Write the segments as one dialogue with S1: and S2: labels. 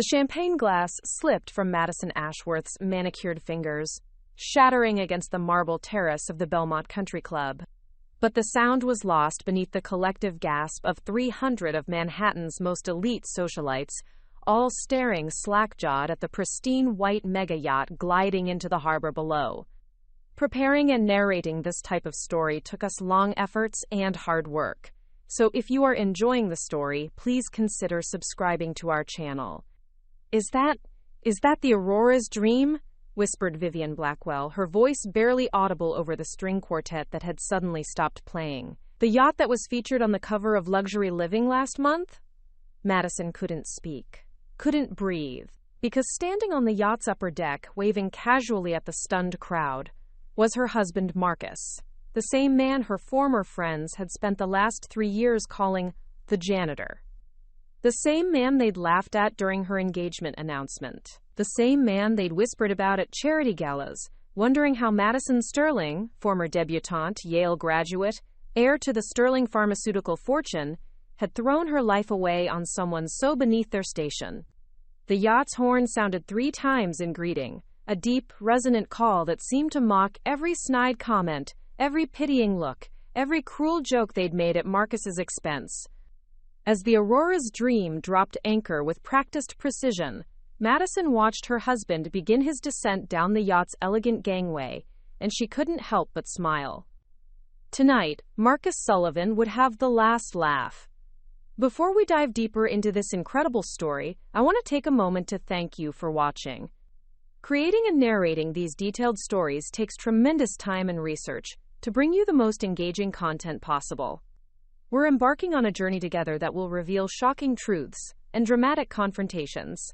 S1: The champagne glass slipped from Madison Ashworth's manicured fingers, shattering against the marble terrace of the Belmont Country Club. But the sound was lost beneath the collective gasp of 300 of Manhattan's most elite socialites, all staring slack-jawed at the pristine white mega-yacht gliding into the harbor below. Preparing and narrating this type of story took us long efforts and hard work. So if you are enjoying the story, please consider subscribing to our channel. Is that the Aurora's dream? Whispered Vivian Blackwell, her voice barely audible over the string quartet that had suddenly stopped playing. The yacht that was featured on the cover of Luxury Living last month? Madison couldn't speak, couldn't breathe, because standing on the yacht's upper deck, waving casually at the stunned crowd, was her husband Marcus, the same man her former friends had spent the last 3 years calling the Janitor. The same man they'd laughed at during her engagement announcement. The same man they'd whispered about at charity galas, wondering how Madison Sterling, former debutante, Yale graduate, heir to the Sterling pharmaceutical fortune, had thrown her life away on someone so beneath their station. The yacht's horn sounded 3 times in greeting, a deep, resonant call that seemed to mock every snide comment, every pitying look, every cruel joke they'd made at Marcus's expense. As the Aurora's dream dropped anchor with practiced precision, Madison watched her husband begin his descent down the yacht's elegant gangway, and she couldn't help but smile. Tonight, Marcus Sullivan would have the last laugh. Before we dive deeper into this incredible story, I want to take a moment to thank you for watching. Creating and narrating these detailed stories takes tremendous time and research to bring you the most engaging content possible. We're embarking on a journey together that will reveal shocking truths and dramatic confrontations.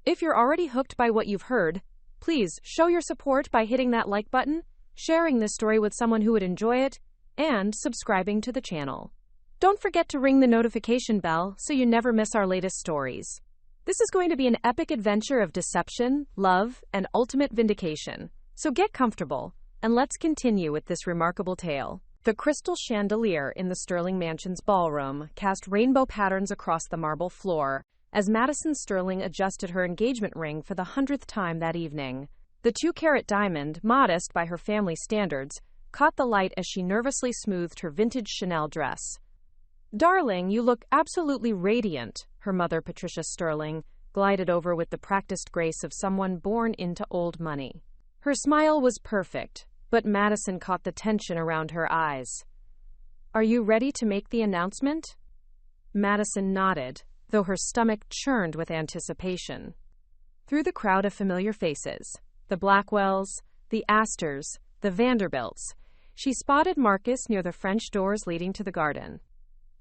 S1: If you're already hooked by what you've heard, please show your support by hitting that like button, sharing this story with someone who would enjoy it, and subscribing to the channel. Don't forget to ring the notification bell so you never miss our latest stories. This is going to be an epic adventure of deception, love, and ultimate vindication. So get comfortable, and let's continue with this remarkable tale. The crystal chandelier in the Sterling Mansion's ballroom cast rainbow patterns across the marble floor as Madison Sterling adjusted her engagement ring for the 100th time that evening. The 2-carat diamond, modest by her family standards, caught the light as she nervously smoothed her vintage Chanel dress. "Darling, you look absolutely radiant," her mother, Patricia Sterling, glided over with the practiced grace of someone born into old money. Her smile was perfect, but Madison caught the tension around her eyes. "Are you ready to make the announcement?" Madison nodded, though her stomach churned with anticipation. Through the crowd of familiar faces, the Blackwells, the Astors, the Vanderbilts, she spotted Marcus near the French doors leading to the garden.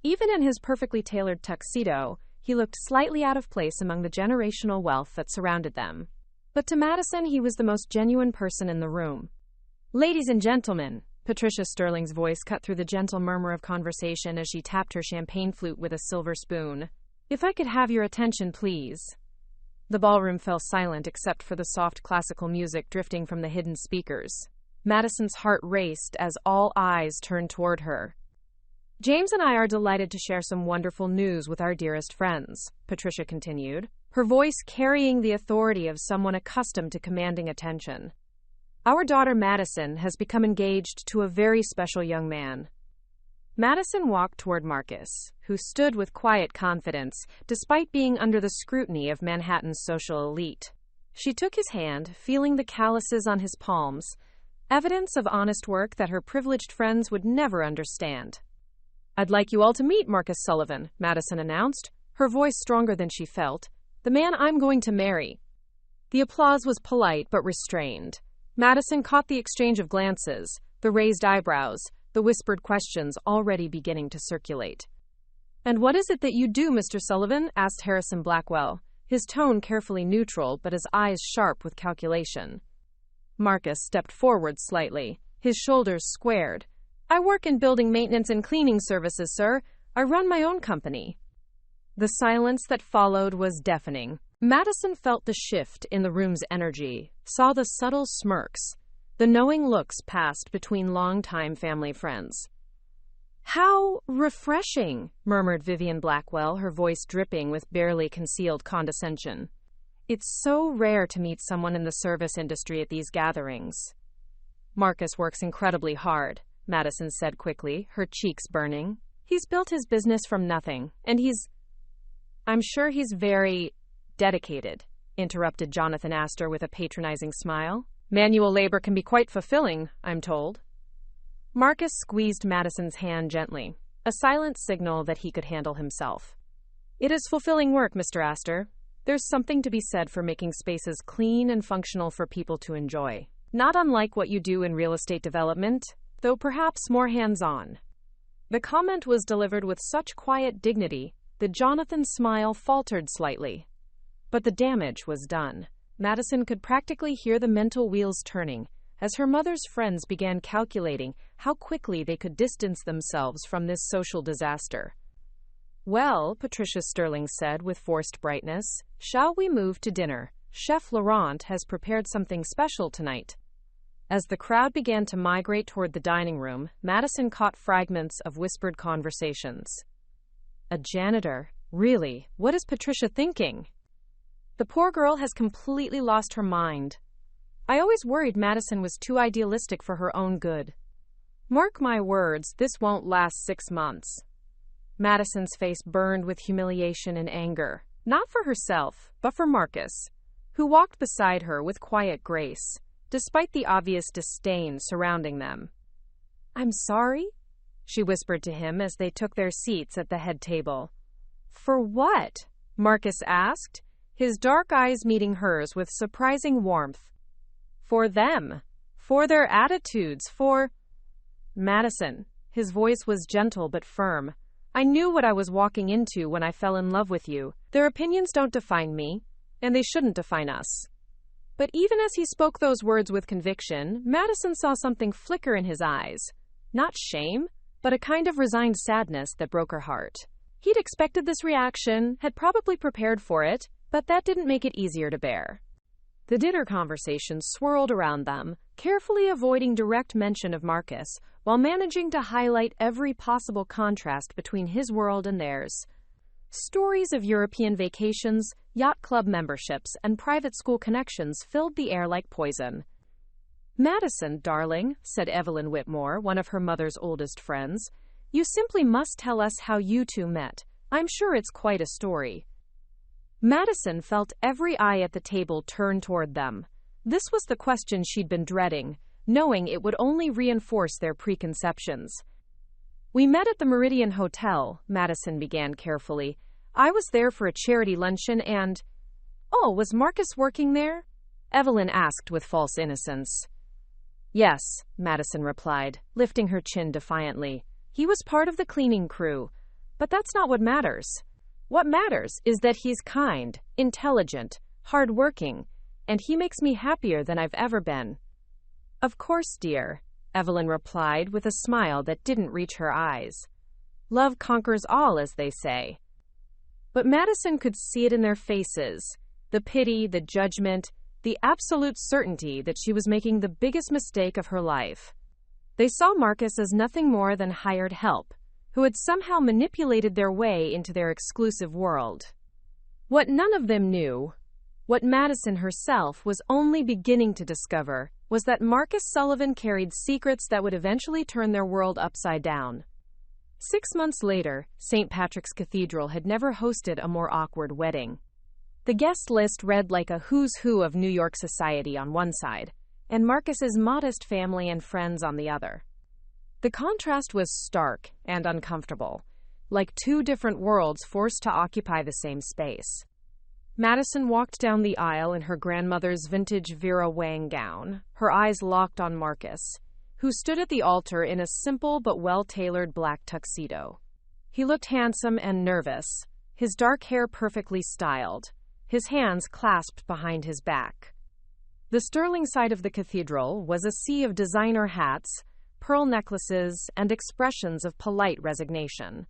S1: Even in his perfectly tailored tuxedo, he looked slightly out of place among the generational wealth that surrounded them. But to Madison, he was the most genuine person in the room. "Ladies and gentlemen," Patricia Sterling's voice cut through the gentle murmur of conversation as she tapped her champagne flute with a silver spoon. "If I could have your attention, please." The ballroom fell silent except for the soft classical music drifting from the hidden speakers. Madison's heart raced as all eyes turned toward her. "James and I are delighted to share some wonderful news with our dearest friends," Patricia continued, her voice carrying the authority of someone accustomed to commanding attention. "Our daughter Madison has become engaged to a very special young man." Madison walked toward Marcus, who stood with quiet confidence, despite being under the scrutiny of Manhattan's social elite. She took his hand, feeling the calluses on his palms, evidence of honest work that her privileged friends would never understand. "I'd like you all to meet Marcus Sullivan," Madison announced, her voice stronger than she felt, "the man I'm going to marry." The applause was polite but restrained. Madison caught the exchange of glances, the raised eyebrows, the whispered questions already beginning to circulate. "And what is it that you do, Mr. Sullivan?" asked Harrison Blackwell, his tone carefully neutral but his eyes sharp with calculation. Marcus stepped forward slightly, his shoulders squared. "I work in building maintenance and cleaning services, sir. I run my own company." The silence that followed was deafening. Madison felt the shift in the room's energy, saw the subtle smirks, the knowing looks passed between longtime family friends. "How refreshing," murmured Vivian Blackwell, her voice dripping with barely concealed condescension. "It's so rare to meet someone in the service industry at these gatherings." "Marcus works incredibly hard," Madison said quickly, her cheeks burning. "He's built his business from nothing, and I'm sure he's very dedicated," interrupted Jonathan Astor with a patronizing smile. "Manual labor can be quite fulfilling, I'm told." Marcus squeezed Madison's hand gently, a silent signal that he could handle himself. "It is fulfilling work, Mr. Astor. There's something to be said for making spaces clean and functional for people to enjoy. Not unlike what you do in real estate development, though perhaps more hands-on." The comment was delivered with such quiet dignity that Jonathan's smile faltered slightly. But the damage was done. Madison could practically hear the mental wheels turning as her mother's friends began calculating how quickly they could distance themselves from this social disaster. "Well," Patricia Sterling said with forced brightness, "shall we move to dinner? Chef Laurent has prepared something special tonight." As the crowd began to migrate toward the dining room, Madison caught fragments of whispered conversations. "A janitor? Really? What is Patricia thinking? The poor girl has completely lost her mind. I always worried Madison was too idealistic for her own good. Mark my words, this won't last 6 months." Madison's face burned with humiliation and anger, not for herself, but for Marcus, who walked beside her with quiet grace, despite the obvious disdain surrounding them. "I'm sorry," she whispered to him as they took their seats at the head table. "For what?" Marcus asked, his dark eyes meeting hers with surprising warmth. "For them. For their attitudes. For—" "Madison," his voice was gentle but firm, "I knew what I was walking into when I fell in love with you. Their opinions don't define me, and they shouldn't define us." But even as he spoke those words with conviction, Madison saw something flicker in his eyes. Not shame, but a kind of resigned sadness that broke her heart. He'd expected this reaction, had probably prepared for it, but that didn't make it easier to bear. The dinner conversation swirled around them, carefully avoiding direct mention of Marcus, while managing to highlight every possible contrast between his world and theirs. Stories of European vacations, yacht club memberships, and private school connections filled the air like poison. "Madison, darling," said Evelyn Whitmore, one of her mother's oldest friends, "you simply must tell us how you two met. I'm sure it's quite a story." Madison felt every eye at the table turn toward them. This was the question she'd been dreading, knowing it would only reinforce their preconceptions. "We met at the Meridian Hotel," Madison began carefully. "I was there for a charity luncheon and—" "Oh, was Marcus working there?" Evelyn asked with false innocence. "Yes," Madison replied, lifting her chin defiantly. "He was part of the cleaning crew. But that's not what matters. What matters is that he's kind, intelligent, hardworking, and he makes me happier than I've ever been." "Of course, dear," Evelyn replied with a smile that didn't reach her eyes. "Love conquers all, as they say." But Madison could see it in their faces, the pity, the judgment, the absolute certainty that she was making the biggest mistake of her life. They saw Marcus as nothing more than hired help, who had somehow manipulated their way into their exclusive world. What none of them knew, what Madison herself was only beginning to discover, was that Marcus Sullivan carried secrets that would eventually turn their world upside down. 6 months later, St. Patrick's Cathedral had never hosted a more awkward wedding. The guest list read like a who's who of New York society on one side, and Marcus's modest family and friends on the other. The contrast was stark and uncomfortable, like two different worlds forced to occupy the same space. Madison walked down the aisle in her grandmother's vintage Vera Wang gown, her eyes locked on Marcus, who stood at the altar in a simple but well-tailored black tuxedo. He looked handsome and nervous, his dark hair perfectly styled, his hands clasped behind his back. The sterling side of the cathedral was a sea of designer hats, pearl necklaces, and expressions of polite resignation.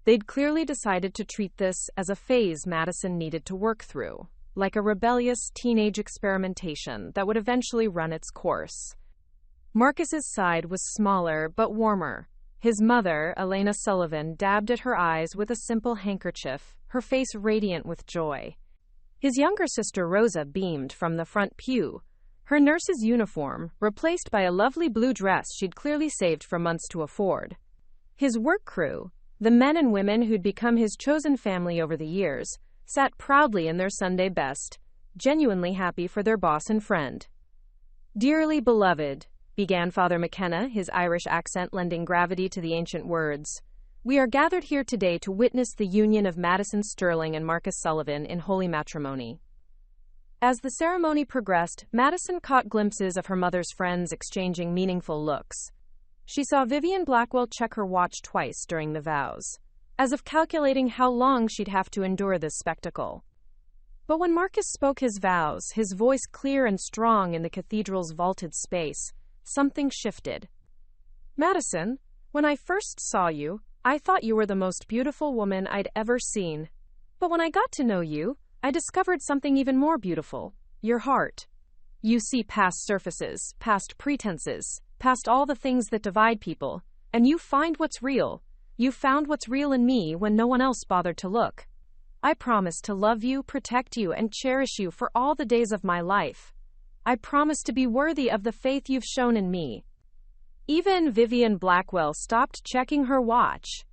S1: They'd clearly decided to treat this as a phase Madison needed to work through, like a rebellious teenage experimentation that would eventually run its course. Marcus's side was smaller but warmer, His mother, Elena Sullivan, dabbed at her eyes with a simple handkerchief, her face radiant with joy. His younger sister Rosa beamed from the front pew, her nurse's uniform, replaced by a lovely blue dress she'd clearly saved for months to afford. His work crew, the men and women who'd become his chosen family over the years, sat proudly in their Sunday best, genuinely happy for their boss and friend. "Dearly beloved," began Father McKenna, his Irish accent lending gravity to the ancient words, "we are gathered here today to witness the union of Madison Sterling and Marcus Sullivan in holy matrimony." As the ceremony progressed, Madison caught glimpses of her mother's friends exchanging meaningful looks. She saw Vivian Blackwell check her watch twice during the vows, as if calculating how long she'd have to endure this spectacle. But when Marcus spoke his vows, his voice clear and strong in the cathedral's vaulted space, something shifted. "Madison, when I first saw you, I thought you were the most beautiful woman I'd ever seen. But when I got to know you, I discovered something even more beautiful, your heart. You see past surfaces, past pretenses, past all the things that divide people, and you find what's real. You found what's real in me when no one else bothered to look. I promise to love you, protect you, and cherish you for all the days of my life. I promise to be worthy of the faith you've shown in me." Even Vivian Blackwell stopped checking her watch.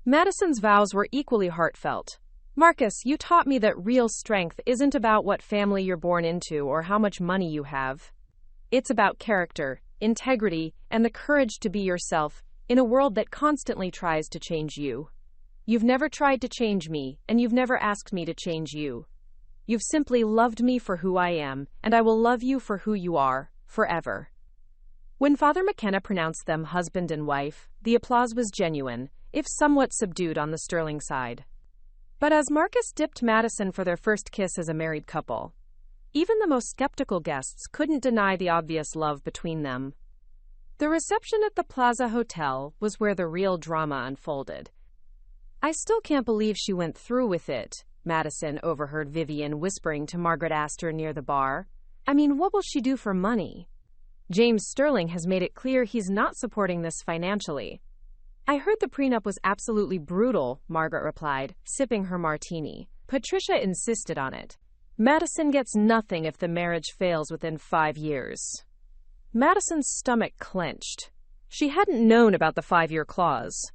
S1: Madison's vows were equally heartfelt. "Marcus, you taught me that real strength isn't about what family you're born into or how much money you have. It's about character, integrity, and the courage to be yourself in a world that constantly tries to change you. You've never tried to change me, and you've never asked me to change you. You've simply loved me for who I am, and I will love you for who you are, forever." When Father McKenna pronounced them husband and wife, the applause was genuine, if somewhat subdued on the Sterling side. But as Marcus dipped Madison for their first kiss as a married couple, even the most skeptical guests couldn't deny the obvious love between them. The reception at the Plaza Hotel was where the real drama unfolded. "I still can't believe she went through with it," Madison overheard Vivian whispering to Margaret Astor near the bar. "I mean, what will she do for money? James Sterling has made it clear he's not supporting this financially." "I heard the prenup was absolutely brutal," Margaret replied, sipping her martini. "Patricia insisted on it. Madison gets nothing if the marriage fails within 5 years." Madison's stomach clenched. She hadn't known about the 5-year clause.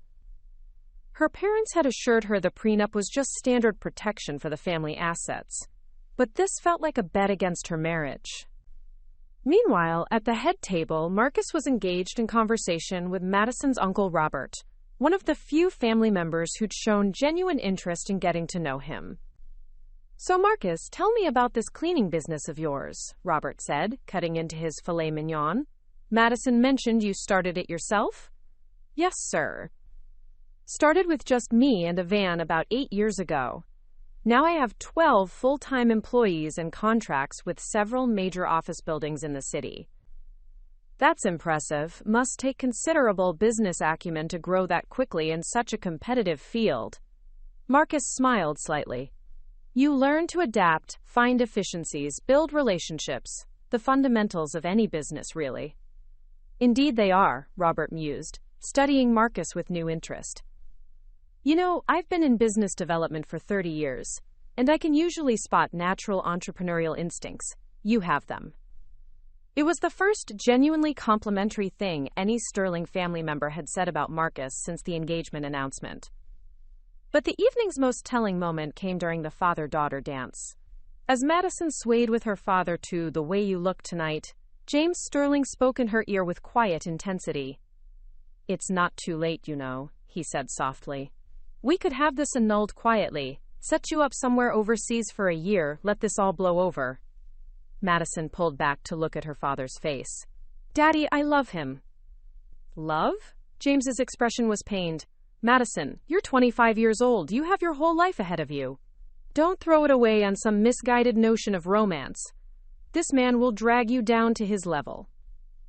S1: Her parents had assured her the prenup was just standard protection for the family assets, but this felt like a bet against her marriage. Meanwhile, at the head table, Marcus was engaged in conversation with Madison's uncle Robert, one of the few family members who'd shown genuine interest in getting to know him. "So Marcus, tell me about this cleaning business of yours," Robert said, cutting into his filet mignon. "Madison mentioned you started it yourself?" "Yes, sir. Started with just me and a van about 8 years ago. Now I have 12 full-time employees and contracts with several major office buildings in the city." "That's impressive. Must take considerable business acumen to grow that quickly in such a competitive field." Marcus smiled slightly. "You learn to adapt, find efficiencies, build relationships. The fundamentals of any business, really." "Indeed they are," Robert mused, studying Marcus with new interest. "You know, I've been in business development for 30 years, and I can usually spot natural entrepreneurial instincts. You have them." It was the first genuinely complimentary thing any Sterling family member had said about Marcus since the engagement announcement. But the evening's most telling moment came during the father-daughter dance. As Madison swayed with her father to "The Way You Look Tonight," James Sterling spoke in her ear with quiet intensity. "It's not too late, you know," he said softly. "We could have this annulled quietly, set you up somewhere overseas for a year, let this all blow over." Madison pulled back to look at her father's face. "Daddy, I love him." "Love?" James's expression was pained. "Madison, you're 25 years old. You have your whole life ahead of you. Don't throw it away on some misguided notion of romance. This man will drag you down to his level.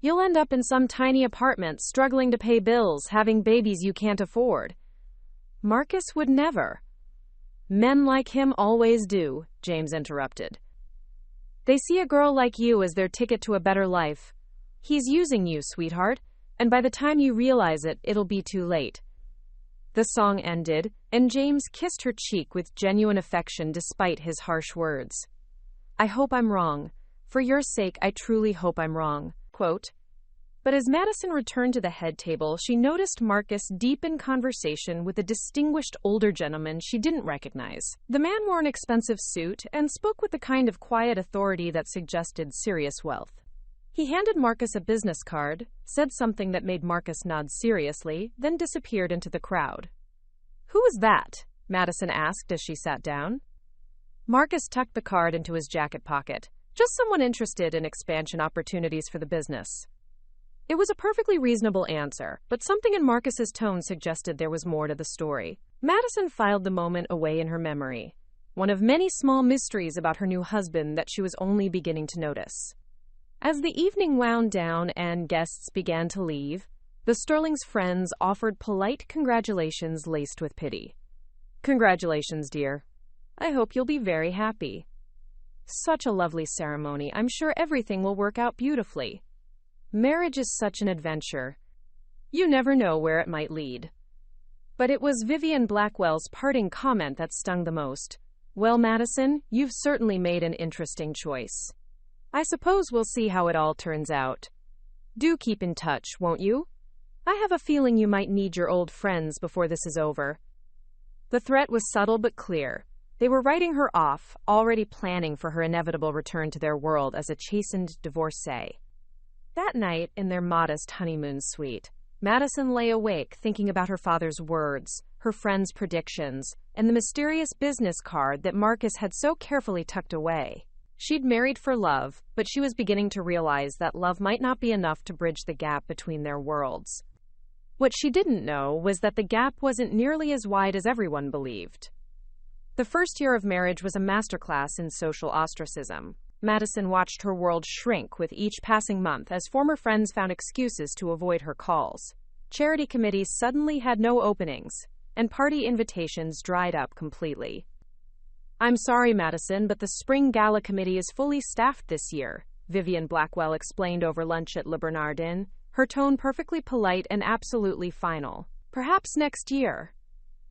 S1: You'll end up in some tiny apartment, struggling to pay bills, having babies you can't afford." "Marcus would never." "Men like him always do," James interrupted. "They see a girl like you as their ticket to a better life. He's using you, sweetheart. And by the time you realize it, it'll be too late. The song ended, and James kissed her cheek with genuine affection despite his harsh words. I hope I'm wrong. For your sake, I truly hope I'm wrong. Quote. But as Madison returned to the head table, she noticed Marcus deep in conversation with a distinguished older gentleman she didn't recognize. The man wore an expensive suit and spoke with the kind of quiet authority that suggested serious wealth. He handed Marcus a business card, said something that made Marcus nod seriously, then disappeared into the crowd. Who is that? Madison asked as she sat down. Marcus tucked the card into his jacket pocket. Just someone interested in expansion opportunities for the business. It was a perfectly reasonable answer, but something in Marcus's tone suggested there was more to the story. Madison filed the moment away in her memory, one of many small mysteries about her new husband that she was only beginning to notice. As the evening wound down and guests began to leave, the Sterling's friends offered polite congratulations laced with pity. Congratulations, dear. I hope you'll be very happy. Such a lovely ceremony. I'm sure everything will work out beautifully. Marriage is such an adventure. You never know where it might lead. But it was Vivian Blackwell's parting comment that stung the most. Well, Madison, you've certainly made an interesting choice. I suppose we'll see how it all turns out. Do keep in touch, won't you? I have a feeling you might need your old friends before this is over. The threat was subtle but clear. They were writing her off, already planning for her inevitable return to their world as a chastened divorcee. That night, in their modest honeymoon suite, Madison lay awake thinking about her father's words, her friend's predictions, and the mysterious business card that Marcus had so carefully tucked away. She'd married for love, but she was beginning to realize that love might not be enough to bridge the gap between their worlds. What she didn't know was that the gap wasn't nearly as wide as everyone believed. The first year of marriage was a masterclass in social ostracism. Madison watched her world shrink with each passing month as former friends found excuses to avoid her calls. Charity committees suddenly had no openings, and party invitations dried up completely. I'm sorry, Madison, but the Spring Gala Committee is fully staffed this year, Vivian Blackwell explained over lunch at Le Bernardin, her tone perfectly polite and absolutely final. Perhaps next year.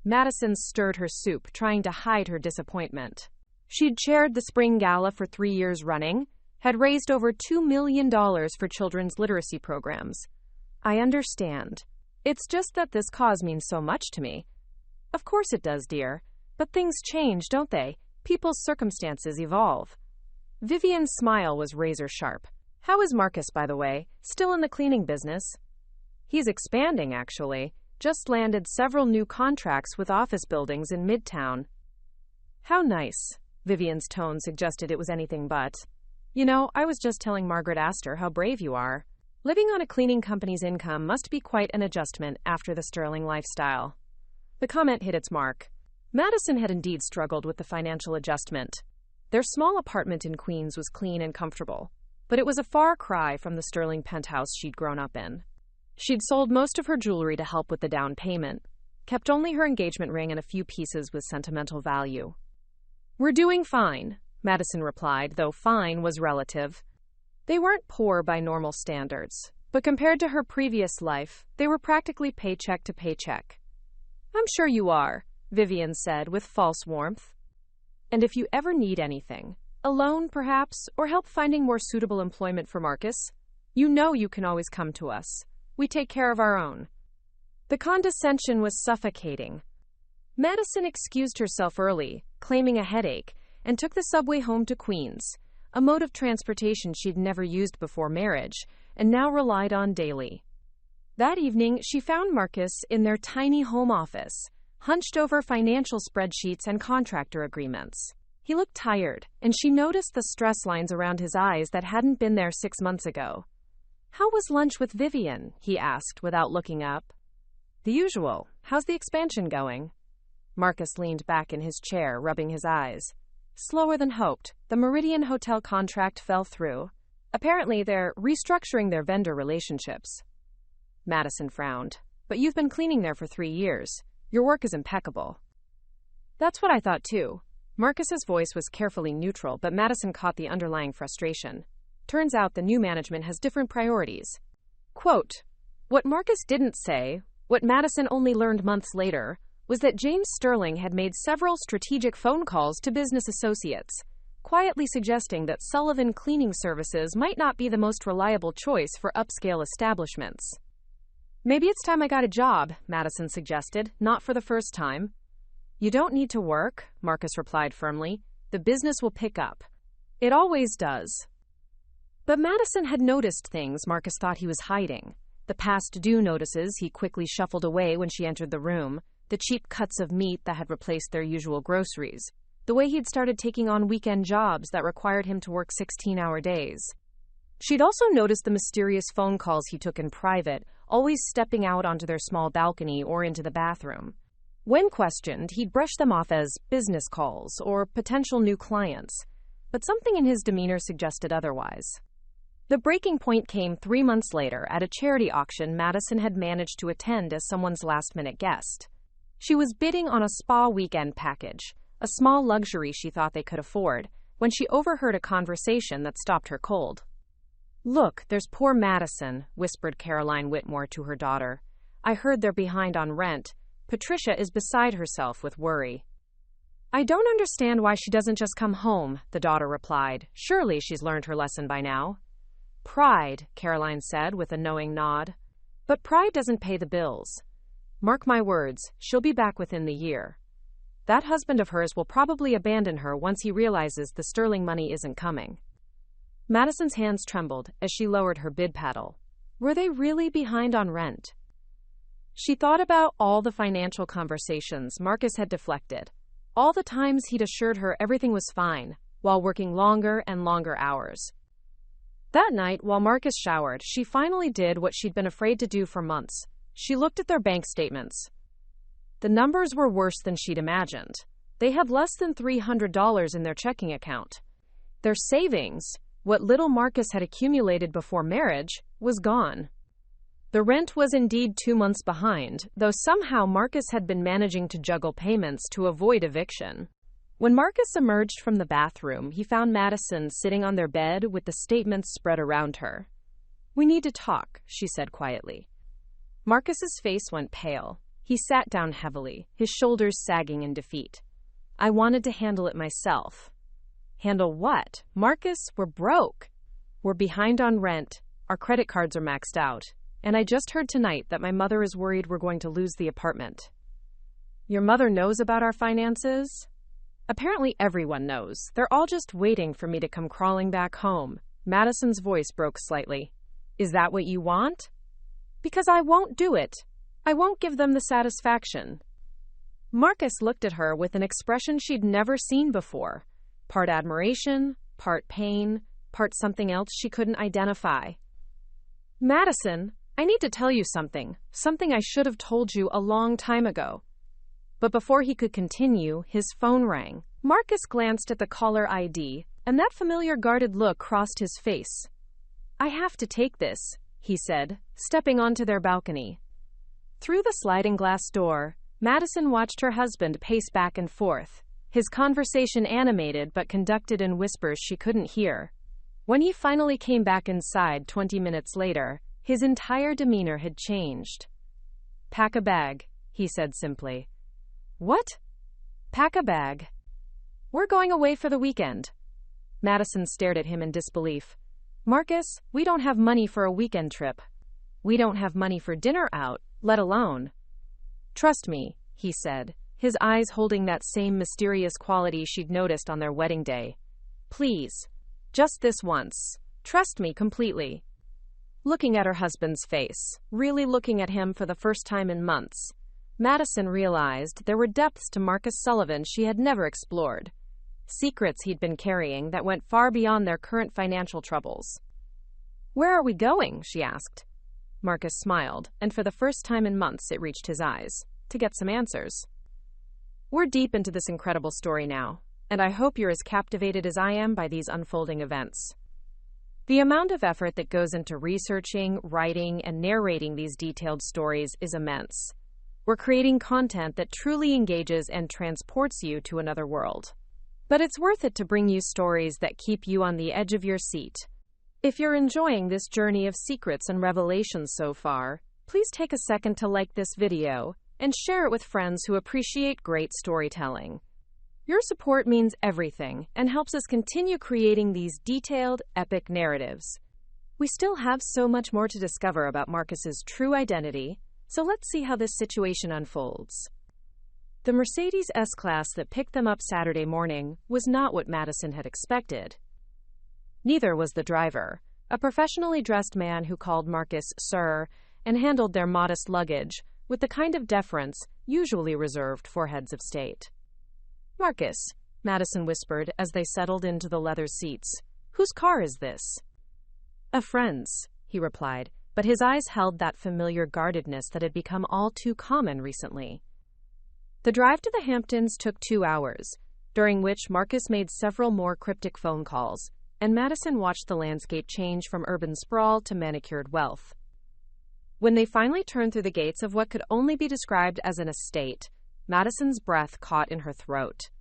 S1: Madison stirred her soup, trying to hide her disappointment. She'd chaired the Spring Gala for 3 years running, had raised over $2 million for children's literacy programs. I understand. It's just that this cause means so much to me. Of course it does, dear. But things change, don't they? People's circumstances evolve. Vivian's smile was razor sharp. How is Marcus, by the way? Still in the cleaning business? He's expanding, actually. Just landed several new contracts with office buildings in Midtown. How nice. Vivian's tone suggested it was anything but. You know, I was just telling Margaret Astor how brave you are. Living on a cleaning company's income must be quite an adjustment after the Sterling lifestyle. The comment hit its mark. Madison had indeed struggled with the financial adjustment. Their small apartment in Queens was clean and comfortable, but it was a far cry from the Sterling penthouse she'd grown up in. She'd sold most of her jewelry to help with the down payment, kept only her engagement ring and a few pieces with sentimental value. We're doing fine, Madison replied, though fine was relative. They weren't poor by normal standards, but compared to her previous life, they were practically paycheck to paycheck. I'm sure you are, Vivian said with false warmth. And if you ever need anything, a loan perhaps, or help finding more suitable employment for Marcus, you know you can always come to us. We take care of our own. The condescension was suffocating. Madison excused herself early, claiming a headache, and took the subway home to Queens, a mode of transportation she'd never used before marriage, and now relied on daily. That evening, she found Marcus in their tiny home office, hunched over financial spreadsheets and contractor agreements. He looked tired, and she noticed the stress lines around his eyes that hadn't been there 6 months ago. How was lunch with Vivian? He asked without looking up. The usual. How's the expansion going? Marcus leaned back in his chair, rubbing his eyes. Slower than hoped. The Meridian Hotel contract fell through. Apparently, they're restructuring their vendor relationships. Madison frowned. But you've been cleaning there for 3 years. Your work is impeccable. That's what I thought, too. Marcus's voice was carefully neutral, but Madison caught the underlying frustration. Turns out the new management has different priorities. Quote, What Marcus didn't say, what Madison only learned months later, was that James Sterling had made several strategic phone calls to business associates, quietly suggesting that Sullivan cleaning services might not be the most reliable choice for upscale establishments. "Maybe it's time I got a job," Madison suggested, not for the first time. "You don't need to work," Marcus replied firmly. "The business will pick up. It always does." But Madison had noticed things Marcus thought he was hiding. The past due notices he quickly shuffled away when she entered the room, the cheap cuts of meat that had replaced their usual groceries, the way he'd started taking on weekend jobs that required him to work 16-hour days. She'd also noticed the mysterious phone calls he took in private, always stepping out onto their small balcony or into the bathroom. When questioned, he'd brush them off as business calls or potential new clients, but something in his demeanor suggested otherwise. The breaking point came 3 months later at a charity auction Madison had managed to attend as someone's last-minute guest. She was bidding on a spa weekend package, a small luxury she thought they could afford, when she overheard a conversation that stopped her cold. "Look, there's poor Madison," whispered Caroline Whitmore to her daughter. "I heard they're behind on rent. Patricia is beside herself with worry." "I don't understand why she doesn't just come home," the daughter replied. "Surely she's learned her lesson by now." "Pride," Caroline said with a knowing nod. "But pride doesn't pay the bills. Mark my words, she'll be back within the year. That husband of hers will probably abandon her once he realizes the Sterling money isn't coming." Madison's hands trembled as she lowered her bid paddle. Were they really behind on rent? She thought about all the financial conversations Marcus had deflected, all the times he'd assured her everything was fine, while working longer and longer hours. That night, while Marcus showered, she finally did what she'd been afraid to do for months. She looked at their bank statements. The numbers were worse than she'd imagined. They had less than $300 in their checking account. Their savings, what little Marcus had accumulated before marriage, was gone. The rent was indeed 2 months behind, though somehow Marcus had been managing to juggle payments to avoid eviction. When Marcus emerged from the bathroom, he found Madison sitting on their bed with the statements spread around her. "We need to talk," she said quietly. Marcus's face went pale. He sat down heavily, his shoulders sagging in defeat. "I wanted to handle it myself." "Handle what?" "Marcus, we're broke. We're behind on rent. Our credit cards are maxed out. And I just heard tonight that my mother is worried we're going to lose the apartment." "Your mother knows about our finances?" "Apparently everyone knows. They're all just waiting for me to come crawling back home." Madison's voice broke slightly. "Is that what you want?" "Because I won't do it. I won't give them the satisfaction." Marcus looked at her with an expression she'd never seen before. Part admiration, part pain, part something else she couldn't identify. "Madison, I need to tell you something I should have told you a long time ago." But before he could continue, his phone rang. Marcus glanced at the caller ID, and that familiar guarded look crossed his face. "I have to take this," he said, stepping onto their balcony. Through the sliding glass door, Madison watched her husband pace back and forth, his conversation animated but conducted in whispers she couldn't hear. When he finally came back inside 20 minutes later, his entire demeanor had changed. "Pack a bag," he said simply. "What?" "Pack a bag. We're going away for the weekend." Madison stared at him in disbelief. "Marcus, we don't have money for a weekend trip. We don't have money for dinner out, let alone." "Trust me," he said, his eyes holding that same mysterious quality she'd noticed on their wedding day. "Please. Just this once. Trust me completely." Looking at her husband's face, really looking at him for the first time in months, Madison realized there were depths to Marcus Sullivan she had never explored. Secrets he'd been carrying that went far beyond their current financial troubles. "Where are we going?" she asked. Marcus smiled, and for the first time in months it reached his eyes, to get some answers. "We're deep into this incredible story now, and I hope you're as captivated as I am by these unfolding events." The amount of effort that goes into researching, writing, and narrating these detailed stories is immense. We're creating content that truly engages and transports you to another world. But it's worth it to bring you stories that keep you on the edge of your seat. If you're enjoying this journey of secrets and revelations so far, Please take a second to like this video and share it with friends who appreciate great storytelling. Your support means everything and helps us continue creating these detailed, epic narratives. We still have so much more to discover about Marcus's true identity, so let's see how this situation unfolds. The Mercedes S-Class that picked them up Saturday morning was not what Madison had expected. Neither was the driver, a professionally dressed man who called Marcus Sir and handled their modest luggage with the kind of deference usually reserved for heads of state. "Marcus," Madison whispered as they settled into the leather seats, "whose car is this?" "A friend's," he replied, but his eyes held that familiar guardedness that had become all too common recently. The drive to the Hamptons took 2 hours, during which Marcus made several more cryptic phone calls, and Madison watched the landscape change from urban sprawl to manicured wealth. When they finally turned through the gates of what could only be described as an estate, Madison's breath caught in her throat.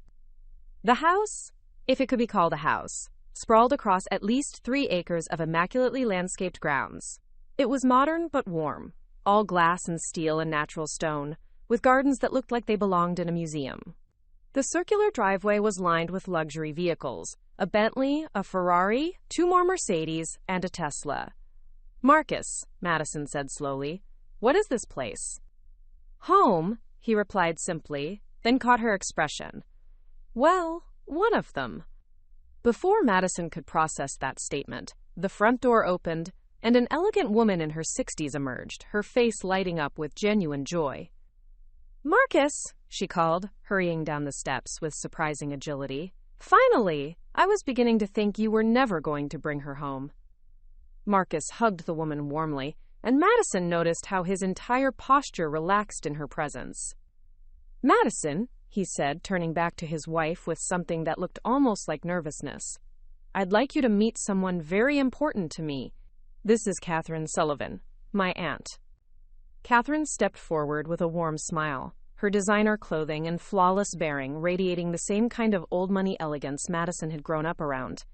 S1: The house, if it could be called a house, sprawled across at least 3 acres of immaculately landscaped grounds. It was modern but warm, all glass and steel and natural stone, with gardens that looked like they belonged in a museum. The circular driveway was lined with luxury vehicles, a Bentley, a Ferrari, 2 more Mercedes, and a Tesla. "Marcus," Madison said slowly, "what is this place?" "Home," he replied simply, then caught her expression. "Well, one of them." Before Madison could process that statement, the front door opened, and an elegant woman in her 60s emerged, her face lighting up with genuine joy. "Marcus," she called, hurrying down the steps with surprising agility. "Finally! I was beginning to think you were never going to bring her home." Marcus hugged the woman warmly, and Madison noticed how his entire posture relaxed in her presence. "Madison," he said, turning back to his wife with something that looked almost like nervousness, "I'd like you to meet someone very important to me. This is Catherine Sullivan, my aunt." Catherine stepped forward with a warm smile, her designer clothing and flawless bearing radiating the same kind of old-money elegance Madison had grown up around.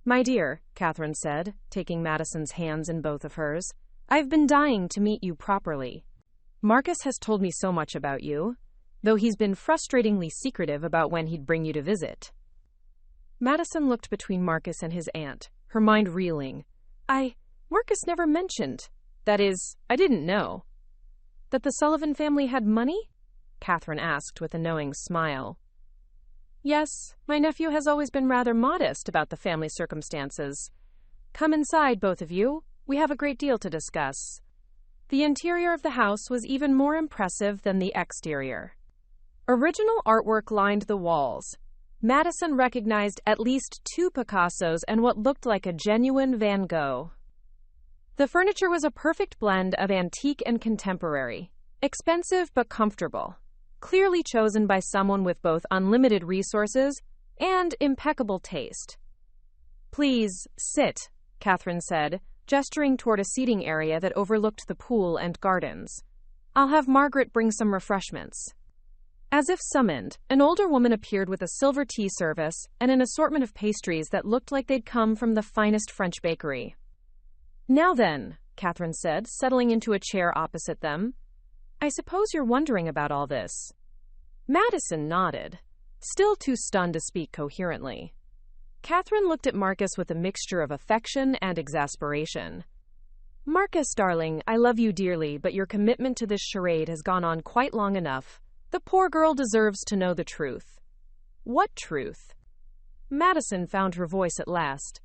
S1: "My dear," Catherine said, taking Madison's hands in both of hers, "I've been dying to meet you properly. Marcus has told me so much about you, though he's been frustratingly secretive about when he'd bring you to visit." Madison looked between Marcus and his aunt, her mind reeling. Marcus never mentioned. That is, I didn't know." "That the Sullivan family had money?" Catherine asked with a knowing smile. "Yes, my nephew has always been rather modest about the family circumstances. Come inside, both of you. We have a great deal to discuss." The interior of the house was even more impressive than the exterior. Original artwork lined the walls. Madison recognized at least 2 Picassos and what looked like a genuine Van Gogh. The furniture was a perfect blend of antique and contemporary, expensive but comfortable, clearly chosen by someone with both unlimited resources and impeccable taste. "Please, sit," Catherine said, gesturing toward a seating area that overlooked the pool and gardens. "I'll have Margaret bring some refreshments." As if summoned, an older woman appeared with a silver tea service and an assortment of pastries that looked like they'd come from the finest French bakery. "Now then," Catherine said, settling into a chair opposite them, "I suppose you're wondering about all this." Madison nodded, still too stunned to speak coherently. Catherine looked at Marcus with a mixture of affection and exasperation. "Marcus, darling, I love you dearly, but your commitment to this charade has gone on quite long enough. The poor girl deserves to know the truth." "What truth?" Madison found her voice at last.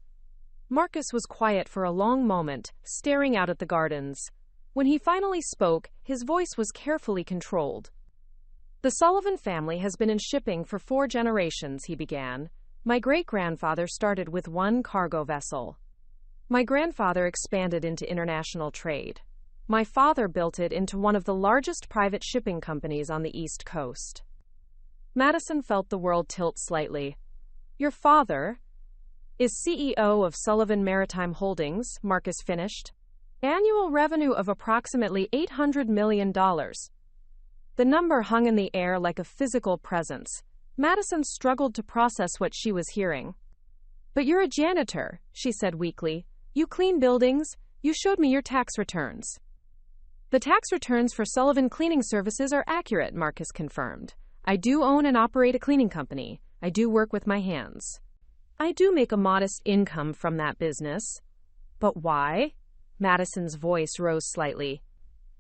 S1: Marcus was quiet for a long moment, staring out at the gardens. When he finally spoke, his voice was carefully controlled. "The Sullivan family has been in shipping for 4 generations," he began. "My great-grandfather started with 1 cargo vessel. My grandfather expanded into international trade. My father built it into one of the largest private shipping companies on the East Coast." Madison felt the world tilt slightly. "Your father is CEO of Sullivan Maritime Holdings," Marcus finished. "Annual revenue of approximately $800 million. The number hung in the air like a physical presence. Madison struggled to process what she was hearing. "But you're a janitor," she said weakly. "You clean buildings. You showed me your tax returns." The tax returns for Sullivan Cleaning Services are accurate, Marcus confirmed. I do own and operate a cleaning company. I do work with my hands. I do make a modest income from that business. But why? Madison's voice rose slightly.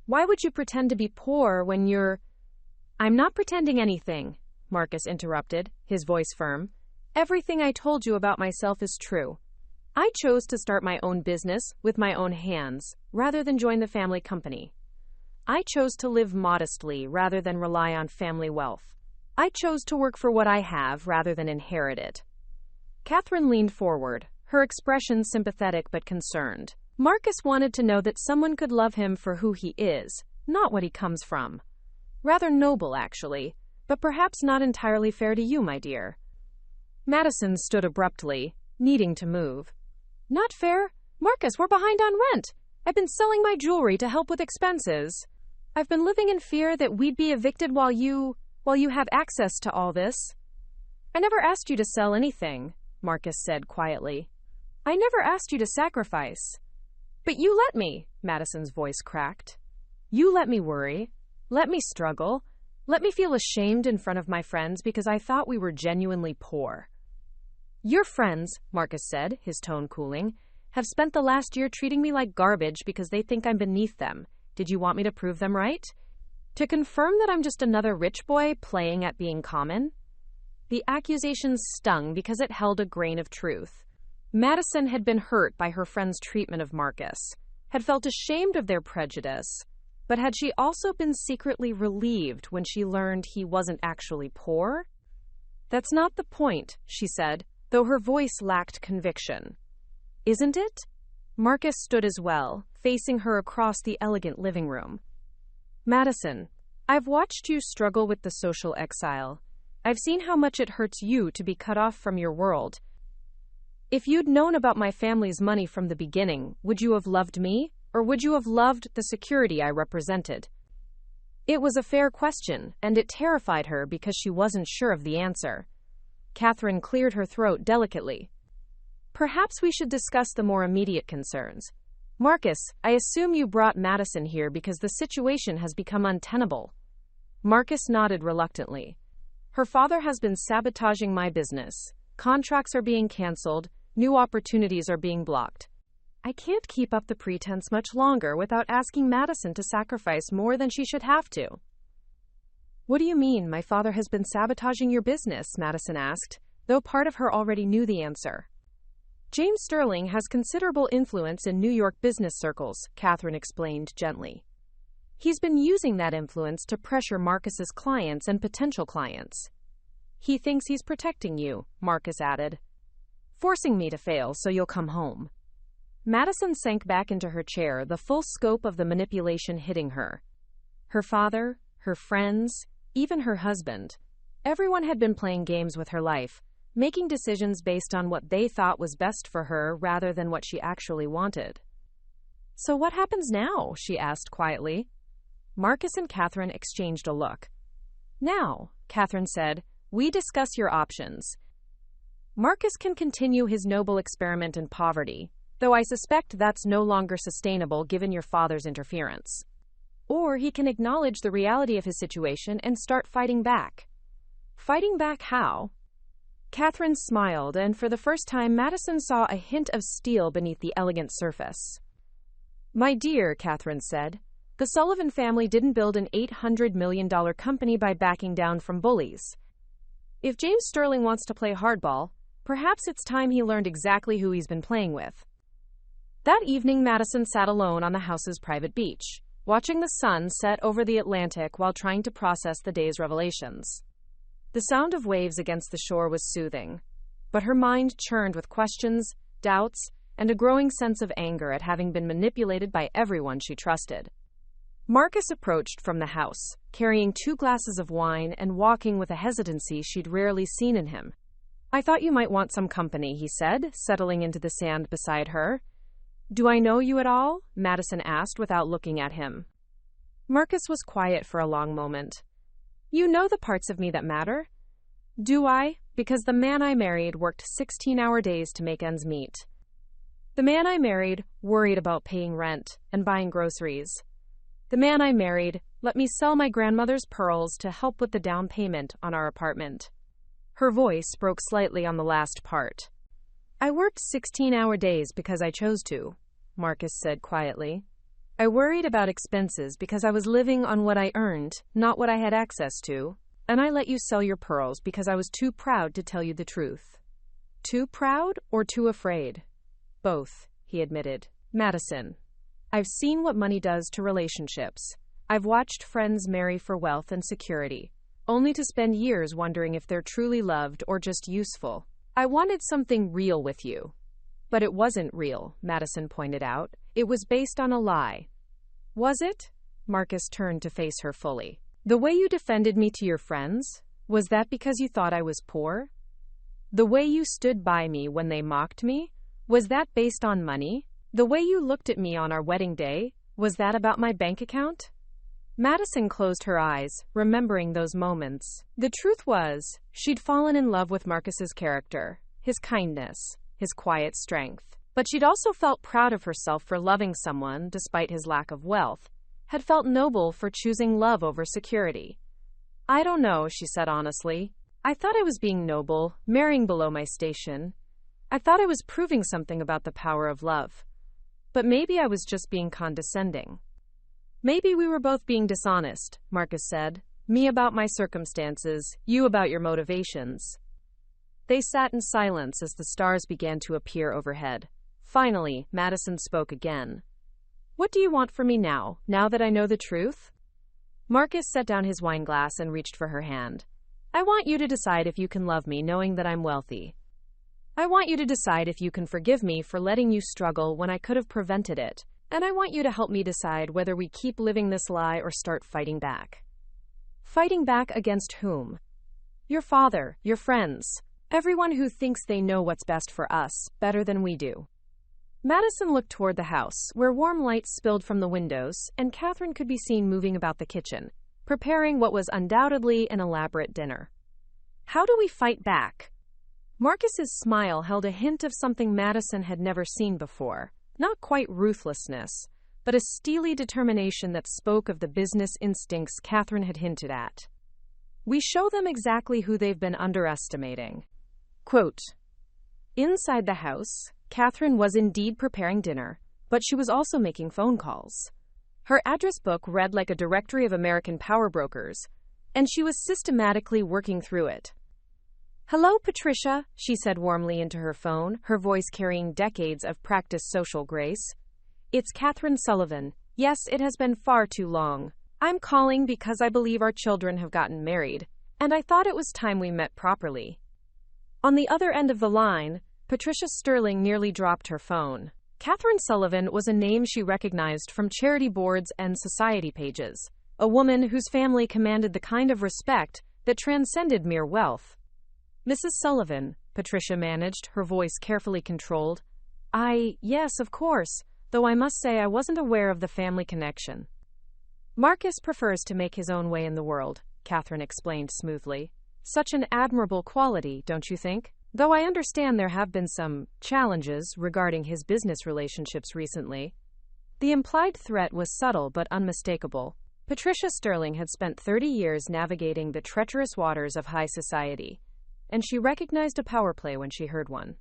S1: Why would you pretend to be poor when you're... I'm not pretending anything, Marcus interrupted, his voice firm. Everything I told you about myself is true. I chose to start my own business with my own hands, rather than join the family company. I chose to live modestly rather than rely on family wealth. I chose to work for what I have rather than inherit it. Catherine leaned forward, her expression sympathetic but concerned. Marcus wanted to know that someone could love him for who he is, not what he comes from. Rather noble, actually, but perhaps not entirely fair to you, my dear. Madison stood abruptly, needing to move. Not fair? Marcus, we're behind on rent. I've been selling my jewelry to help with expenses. I've been living in fear that we'd be evicted while you have access to all this. I never asked you to sell anything, Marcus said quietly. I never asked you to sacrifice. But you let me, Madison's voice cracked. You let me worry. Let me struggle. Let me feel ashamed in front of my friends because I thought we were genuinely poor. Your friends, Marcus said, his tone cooling, have spent the last year treating me like garbage because they think I'm beneath them. Did you want me to prove them right? To confirm that I'm just another rich boy playing at being common? The accusations stung because it held a grain of truth. Madison had been hurt by her friend's treatment of Marcus, had felt ashamed of their prejudice, but had she also been secretly relieved when she learned he wasn't actually poor? That's not the point, she said, though her voice lacked conviction. Isn't it? Marcus stood as well, facing her across the elegant living room. Madison, I've watched you struggle with the social exile. I've seen how much it hurts you to be cut off from your world. If you'd known about my family's money from the beginning, would you have loved me, or would you have loved the security I represented? It was a fair question, and it terrified her because she wasn't sure of the answer. Catherine cleared her throat delicately. Perhaps we should discuss the more immediate concerns. Marcus, I assume you brought Madison here because the situation has become untenable. Marcus nodded reluctantly. Her father has been sabotaging my business. Contracts are being canceled. New opportunities are being blocked. I can't keep up the pretense much longer without asking Madison to sacrifice more than she should have to. What do you mean, my father has been sabotaging your business? Madison asked, though part of her already knew the answer. James Sterling has considerable influence in New York business circles, Catherine explained gently. He's been using that influence to pressure Marcus's clients and potential clients. He thinks he's protecting you, Marcus added. Forcing me to fail so you'll come home. Madison sank back into her chair, the full scope of the manipulation hitting her. Her father, her friends, even her husband. Everyone had been playing games with her life, making decisions based on what they thought was best for her rather than what she actually wanted. So what happens now? She asked quietly. Marcus and Catherine exchanged a look. Now, Catherine said, we discuss your options. Marcus can continue his noble experiment in poverty, though I suspect that's no longer sustainable given your father's interference. Or he can acknowledge the reality of his situation and start fighting back. Fighting back how? Catherine smiled, and for the first time Madison saw a hint of steel beneath the elegant surface. My dear, Catherine said, the Sullivan family didn't build an $800 million company by backing down from bullies. If James Sterling wants to play hardball, perhaps it's time he learned exactly who he's been playing with. That evening, Madison sat alone on the house's private beach, watching the sun set over the Atlantic while trying to process the day's revelations. The sound of waves against the shore was soothing, but her mind churned with questions, doubts, and a growing sense of anger at having been manipulated by everyone she trusted. Marcus approached from the house, carrying 2 glasses of wine and walking with a hesitancy she'd rarely seen in him. I thought you might want some company, he said, settling into the sand beside her. Do I know you at all? Madison asked without looking at him. Marcus was quiet for a long moment. You know the parts of me that matter? Do I? Because the man I married worked 16-hour days to make ends meet. The man I married worried about paying rent and buying groceries. The man I married let me sell my grandmother's pearls to help with the down payment on our apartment. Her voice broke slightly on the last part. I worked 16-hour days because I chose to, Marcus said quietly. I worried about expenses because I was living on what I earned, not what I had access to, and I let you sell your pearls because I was too proud to tell you the truth. Too proud or too afraid? Both, he admitted. Madison, I've seen what money does to relationships. I've watched friends marry for wealth and security, only to spend years wondering if they're truly loved or just useful. I wanted something real with you. But it wasn't real, Madison pointed out. It was based on a lie. Was it? Marcus turned to face her fully. The way you defended me to your friends? Was that because you thought I was poor? The way you stood by me when they mocked me? Was that based on money? The way you looked at me on our wedding day? Was that about my bank account? Madison closed her eyes, remembering those moments. The truth was, she'd fallen in love with Marcus's character, his kindness, his quiet strength. But she'd also felt proud of herself for loving someone despite his lack of wealth, had felt noble for choosing love over security. I don't know, she said honestly. I thought I was being noble, marrying below my station. I thought I was proving something about the power of love. But maybe I was just being condescending. Maybe we were both being dishonest, Marcus said. Me about my circumstances, you about your motivations. They sat in silence as the stars began to appear overhead. Finally, Madison spoke again. What do you want from me now that I know the truth? Marcus set down his wineglass and reached for her hand. I want you to decide if you can love me knowing that I'm wealthy. I want you to decide if you can forgive me for letting you struggle when I could have prevented it. And I want you to help me decide whether we keep living this lie or start fighting back. Fighting back against whom? Your father, your friends, everyone who thinks they know what's best for us, better than we do. Madison looked toward the house, where warm light spilled from the windows, and Catherine could be seen moving about the kitchen, preparing what was undoubtedly an elaborate dinner. How do we fight back? Marcus's smile held a hint of something Madison had never seen before. Not quite ruthlessness, but a steely determination that spoke of the business instincts Catherine had hinted at. We show them exactly who they've been underestimating. Quote, inside the house, Catherine was indeed preparing dinner, but she was also making phone calls. Her address book read like a directory of American power brokers, and she was systematically working through it. Hello, Patricia, she said warmly into her phone, her voice carrying decades of practiced social grace. It's Catherine Sullivan. Yes, it has been far too long. I'm calling because I believe our children have gotten married, and I thought it was time we met properly. On the other end of the line, Patricia Sterling nearly dropped her phone. Catherine Sullivan was a name she recognized from charity boards and society pages, a woman whose family commanded the kind of respect that transcended mere wealth. Mrs. Sullivan, Patricia managed, her voice carefully controlled. Yes, of course, though I must say I wasn't aware of the family connection. Marcus prefers to make his own way in the world, Catherine explained smoothly. Such an admirable quality, don't you think? Though I understand there have been some challenges regarding his business relationships recently. The implied threat was subtle but unmistakable. Patricia Sterling had spent 30 years navigating the treacherous waters of high society, and she recognized a power play when she heard one.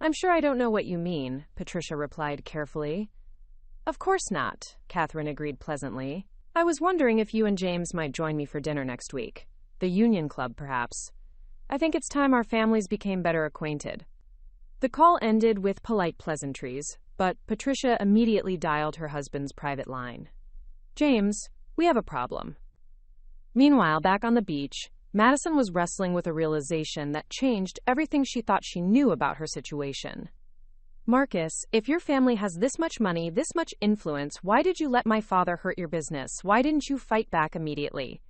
S1: I'm sure I don't know what you mean, Patricia replied carefully. Of course not, Catherine agreed pleasantly. I was wondering if you and James might join me for dinner next week. The Union Club, perhaps. I think it's time our families became better acquainted. The call ended with polite pleasantries, but Patricia immediately dialed her husband's private line. James, we have a problem. Meanwhile, back on the beach, Madison was wrestling with a realization that changed everything she thought she knew about her situation. Marcus, if your family has this much money, this much influence, why did you let my father hurt your business? Why didn't you fight back immediately?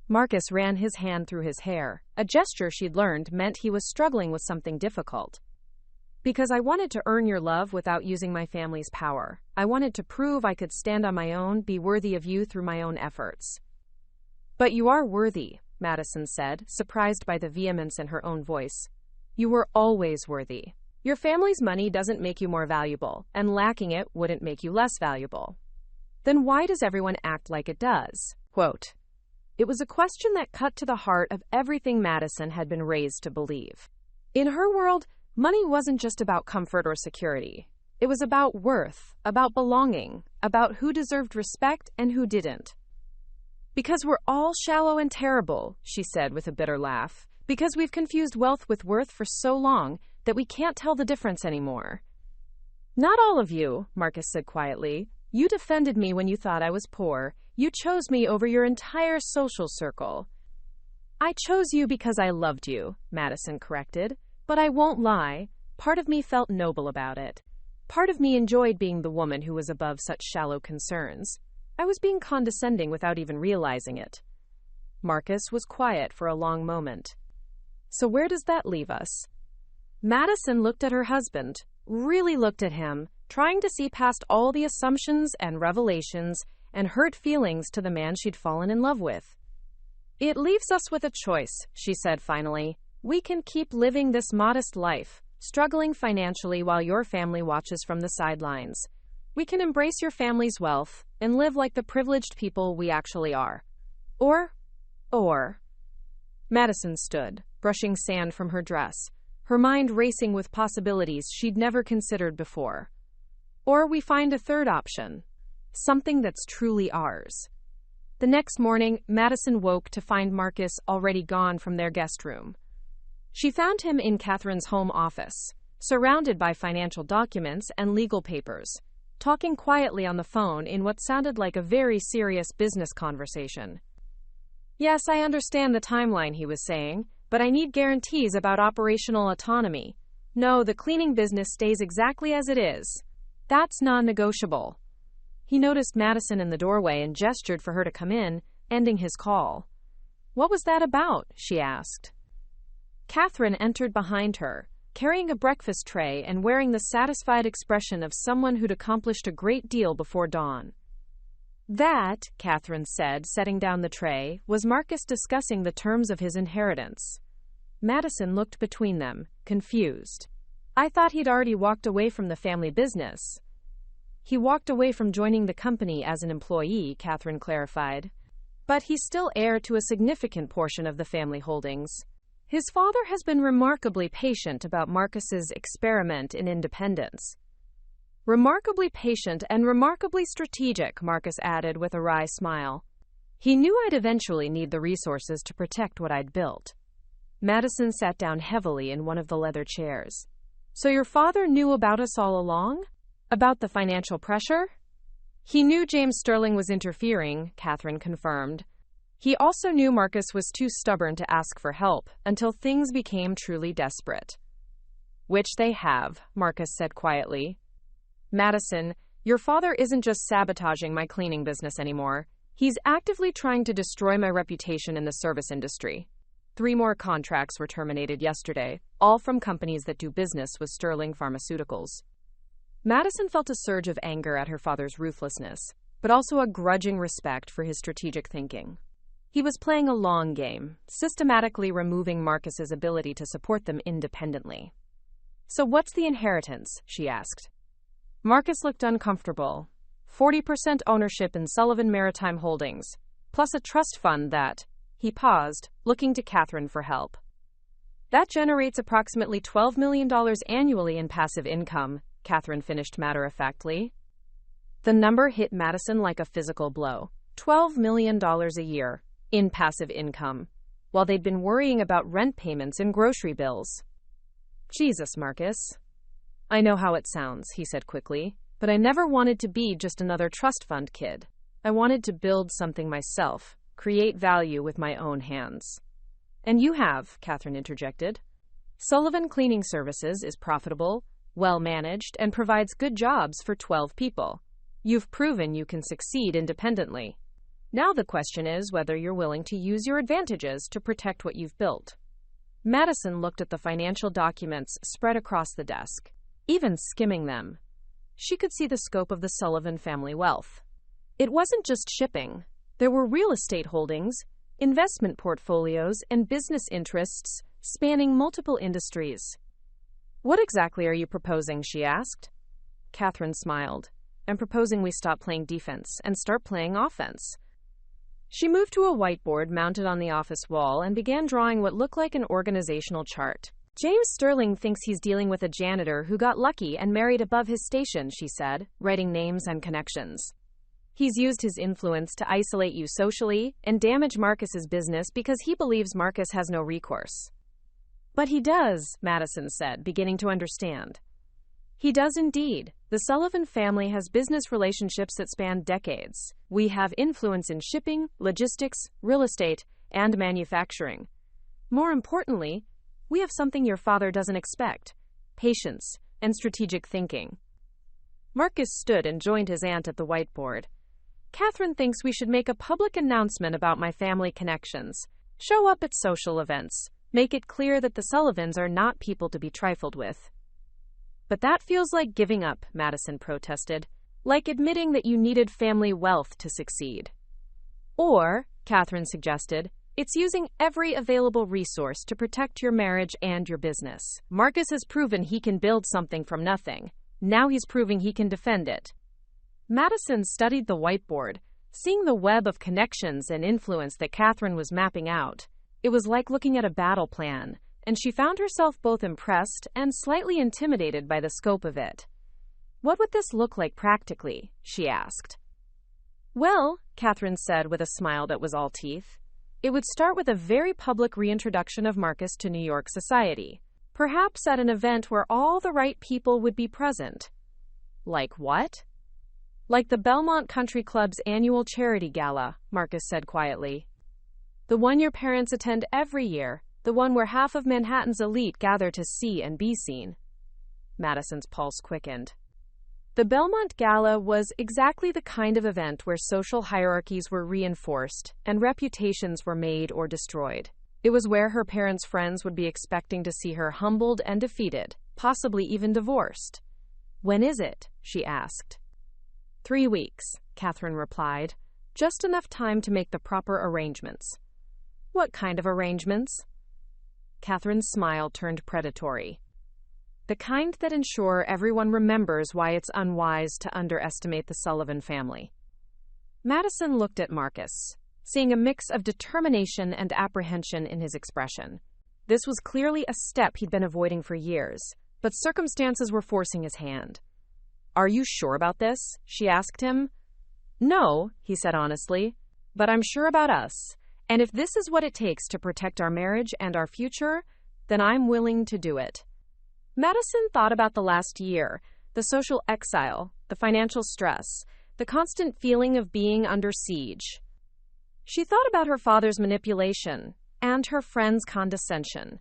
S1: Marcus ran his hand through his hair, a gesture she'd learned meant he was struggling with something difficult. Because I wanted to earn your love without using my family's power. I wanted to prove I could stand on my own, be worthy of you through my own efforts. But you are worthy, Madison said, surprised by the vehemence in her own voice. You were always worthy. Your family's money doesn't make you more valuable, and lacking it wouldn't make you less valuable. then why does everyone act like it does? Quote, it was a question that cut to the heart of everything Madison had been raised to believe. In her world, money wasn't just about comfort or security. It was about worth, about belonging, about who deserved respect and who didn't. Because we're all shallow and terrible, she said with a bitter laugh, because we've confused wealth with worth for so long that we can't tell the difference anymore. Not all of you, Marcus said quietly. You defended me when you thought I was poor. You chose me over your entire social circle. I chose you because I loved you, Madison corrected. But I won't lie, part of me felt noble about it. Part of me enjoyed being the woman who was above such shallow concerns. I was being condescending without even realizing it. Marcus was quiet for a long moment. So where does that leave us? Madison looked at her husband, really looked at him, trying to see past all the assumptions and revelations and hurt feelings to the man she'd fallen in love with. It leaves us with a choice, she said finally. We can keep living this modest life, struggling financially while your family watches from the sidelines. We can embrace your family's wealth and live like the privileged people we actually are. Or. Madison stood, brushing sand from her dress, her mind racing with possibilities she'd never considered before. Or we find a third option, something that's truly ours. The next morning, Madison woke to find Marcus already gone from their guest room. She found him in Catherine's home office, surrounded by financial documents and legal papers, talking quietly on the phone in what sounded like a very serious business conversation. Yes, I understand the timeline, he was saying, but I need guarantees about operational autonomy. No, the cleaning business stays exactly as it is. That's non-negotiable. He noticed Madison in the doorway and gestured for her to come in, ending his call. What was that about? She asked. Catherine entered behind her, carrying a breakfast tray and wearing the satisfied expression of someone who'd accomplished a great deal before dawn. That, Catherine said, setting down the tray, was Marcus discussing the terms of his inheritance. Madison looked between them, confused. I thought he'd already walked away from the family business. He walked away from joining the company as an employee, Catherine clarified. But he's still heir to a significant portion of the family holdings. His father has been remarkably patient about Marcus's experiment in independence. Remarkably patient and remarkably strategic, Marcus added with a wry smile. He knew I'd eventually need the resources to protect what I'd built. Madison sat down heavily in one of the leather chairs. So your father knew about us all along? About the financial pressure? He knew James Sterling was interfering, Catherine confirmed. He also knew Marcus was too stubborn to ask for help until things became truly desperate. Which they have, Marcus said quietly. Madison, your father isn't just sabotaging my cleaning business anymore. He's actively trying to destroy my reputation in the service industry. 3 more contracts were terminated yesterday, all from companies that do business with Sterling Pharmaceuticals. Madison felt a surge of anger at her father's ruthlessness, but also a grudging respect for his strategic thinking. He was playing a long game, systematically removing Marcus's ability to support them independently. So what's the inheritance? She asked. Marcus looked uncomfortable. 40% ownership in Sullivan Maritime Holdings, plus a trust fund that, he paused, looking to Catherine for help. That generates approximately $12 million annually in passive income, Catherine finished matter-of-factly. The number hit Madison like a physical blow. $12 million a year in passive income, while they'd been worrying about rent payments and grocery bills. Jesus, Marcus. I know how it sounds, he said quickly, but I never wanted to be just another trust fund kid. I wanted to build something myself, create value with my own hands. And you have, Catherine interjected. Sullivan Cleaning Services is profitable, well-managed, and provides good jobs for 12 people. You've proven you can succeed independently. Now the question is whether you're willing to use your advantages to protect what you've built. Madison looked at the financial documents spread across the desk, even skimming them. She could see the scope of the Sullivan family wealth. It wasn't just shipping. There were real estate holdings, investment portfolios, and business interests spanning multiple industries. What exactly are you proposing? She asked. Catherine smiled. I'm proposing we stop playing defense and start playing offense. She moved to a whiteboard mounted on the office wall and began drawing what looked like an organizational chart. James Sterling thinks he's dealing with a janitor who got lucky and married above his station, she said, writing names and connections. He's used his influence to isolate you socially and damage Marcus's business because he believes Marcus has no recourse. But he does, Madison said, beginning to understand. He does indeed. The Sullivan family has business relationships that span decades. We have influence in shipping, logistics, real estate, and manufacturing. More importantly, we have something your father doesn't expect: patience and strategic thinking. Marcus stood and joined his aunt at the whiteboard. Catherine thinks we should make a public announcement about my family connections. Show up at social events. Make it clear that the Sullivans are not people to be trifled with. But that feels like giving up, Madison protested. Like admitting that you needed family wealth to succeed. Or, Catherine suggested, it's using every available resource to protect your marriage and your business. Marcus has proven he can build something from nothing. Now he's proving he can defend it. Madison studied the whiteboard, seeing the web of connections and influence that Catherine was mapping out. It was like looking at a battle plan, and she found herself both impressed and slightly intimidated by the scope of it. What would this look like practically? She asked. Well, Catherine said with a smile that was all teeth, it would start with a very public reintroduction of Marcus to New York society, perhaps at an event where all the right people would be present. Like what? Like the Belmont Country Club's annual charity gala, Marcus said quietly. The one your parents attend every year, the one where half of Manhattan's elite gather to see and be seen. Madison's pulse quickened. The Belmont Gala was exactly the kind of event where social hierarchies were reinforced and reputations were made or destroyed. It was where her parents' friends would be expecting to see her humbled and defeated, possibly even divorced. When is it? She asked. 3 weeks, Catherine replied. Just enough time to make the proper arrangements. What kind of arrangements? Catherine's smile turned predatory. The kind that ensure everyone remembers why it's unwise to underestimate the Sullivan family. Madison looked at Marcus, seeing a mix of determination and apprehension in his expression. This was clearly a step he'd been avoiding for years, but circumstances were forcing his hand. Are you sure about this? She asked him. No, he said honestly, but I'm sure about us. And if this is what it takes to protect our marriage and our future, then I'm willing to do it. Madison thought about the last year, the social exile, the financial stress, the constant feeling of being under siege. She thought about her father's manipulation and her friend's condescension.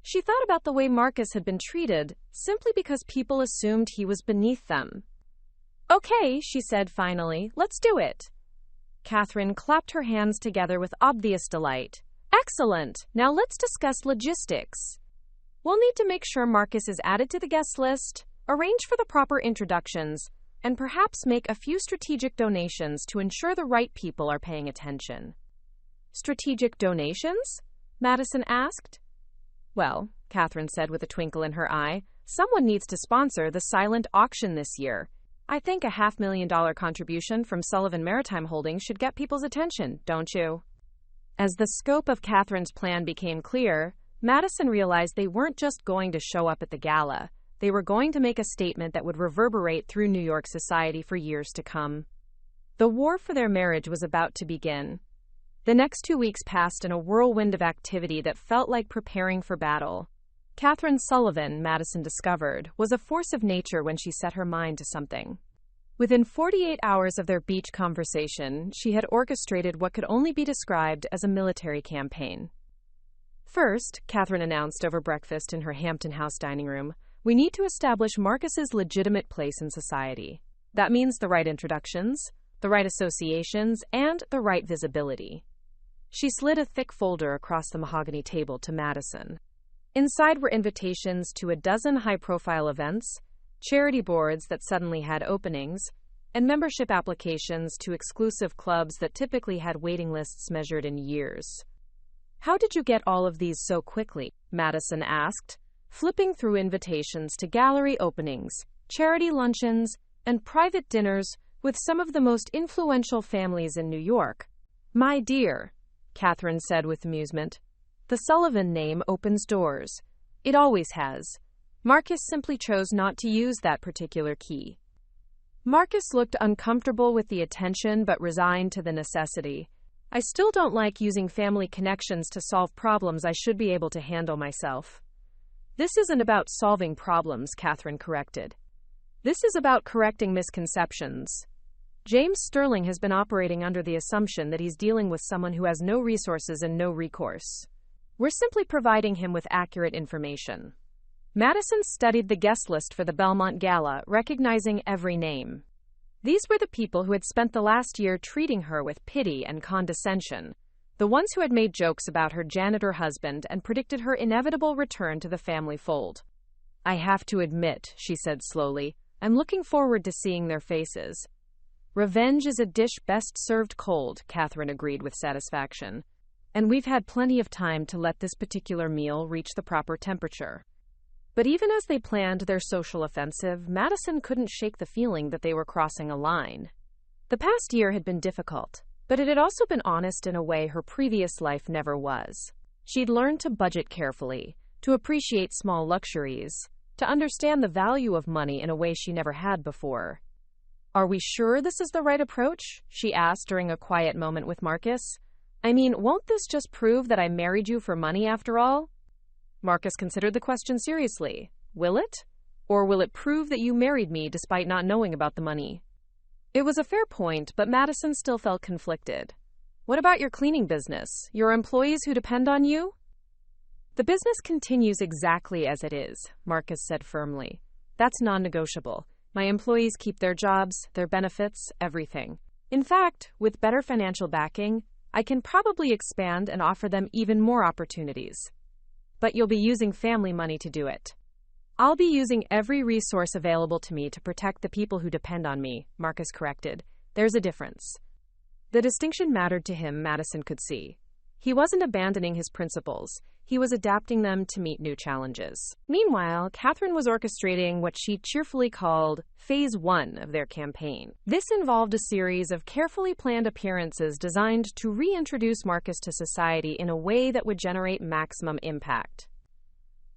S1: She thought about the way Marcus had been treated simply because people assumed he was beneath them. Okay, she said finally, let's do it. Catherine clapped her hands together with obvious delight. Excellent! Now let's discuss logistics. We'll need to make sure Marcus is added to the guest list, arrange for the proper introductions, and perhaps make a few strategic donations to ensure the right people are paying attention. Strategic donations? Madison asked. Well, Catherine said with a twinkle in her eye, someone needs to sponsor the silent auction this year. I think a $500,000 contribution from Sullivan Maritime Holdings should get people's attention, don't you? As the scope of Catherine's plan became clear, Madison realized they weren't just going to show up at the gala. They were going to make a statement that would reverberate through New York society for years to come. The war for their marriage was about to begin. The next 2 weeks passed in a whirlwind of activity that felt like preparing for battle. Catherine Sullivan, Madison discovered, was a force of nature when she set her mind to something. Within 48 hours of their beach conversation, she had orchestrated what could only be described as a military campaign. First, Catherine announced over breakfast in her Hampton House dining room, we need to establish Marcus's legitimate place in society. That means the right introductions, the right associations, and the right visibility. She slid a thick folder across the mahogany table to Madison. Inside were invitations to a dozen high-profile events, charity boards that suddenly had openings, and membership applications to exclusive clubs that typically had waiting lists measured in years. How did you get all of these so quickly? Madison asked, flipping through invitations to gallery openings, charity luncheons, and private dinners with some of the most influential families in New York. My dear, Catherine said with amusement, the Sullivan name opens doors. It always has. Marcus simply chose not to use that particular key. Marcus looked uncomfortable with the attention but resigned to the necessity. I still don't like using family connections to solve problems I should be able to handle myself. This isn't about solving problems, Catherine corrected. This is about correcting misconceptions. James Sterling has been operating under the assumption that he's dealing with someone who has no resources and no recourse. We're simply providing him with accurate information. Madison studied the guest list for the Belmont Gala, recognizing every name. These were the people who had spent the last year treating her with pity and condescension, the ones who had made jokes about her janitor husband and predicted her inevitable return to the family fold. I have to admit, she said slowly, I'm looking forward to seeing their faces. Revenge is a dish best served cold, Catherine agreed with satisfaction. And we've had plenty of time to let this particular meal reach the proper temperature. But even as they planned their social offensive, Madison couldn't shake the feeling that they were crossing a line. The past year had been difficult, but it had also been honest in a way her previous life never was. She'd learned to budget carefully, to appreciate small luxuries, to understand the value of money in a way she never had before. Are we sure this is the right approach? She asked during a quiet moment with Marcus. I mean, won't this just prove that I married you for money after all? Marcus considered the question seriously. Will it? Or will it prove that you married me despite not knowing about the money? It was a fair point, but Madison still felt conflicted. What about your cleaning business? Your employees who depend on you? The business continues exactly as it is, Marcus said firmly. That's non-negotiable. My employees keep their jobs, their benefits, everything. In fact, with better financial backing, I can probably expand and offer them even more opportunities. But you'll be using family money to do it. I'll be using every resource available to me to protect the people who depend on me, Marcus corrected. There's a difference. The distinction mattered to him, Madison could see. He wasn't abandoning his principles. He was adapting them to meet new challenges. Meanwhile, Catherine was orchestrating what she cheerfully called Phase 1 of their campaign. This involved a series of carefully planned appearances designed to reintroduce Marcus to society in a way that would generate maximum impact.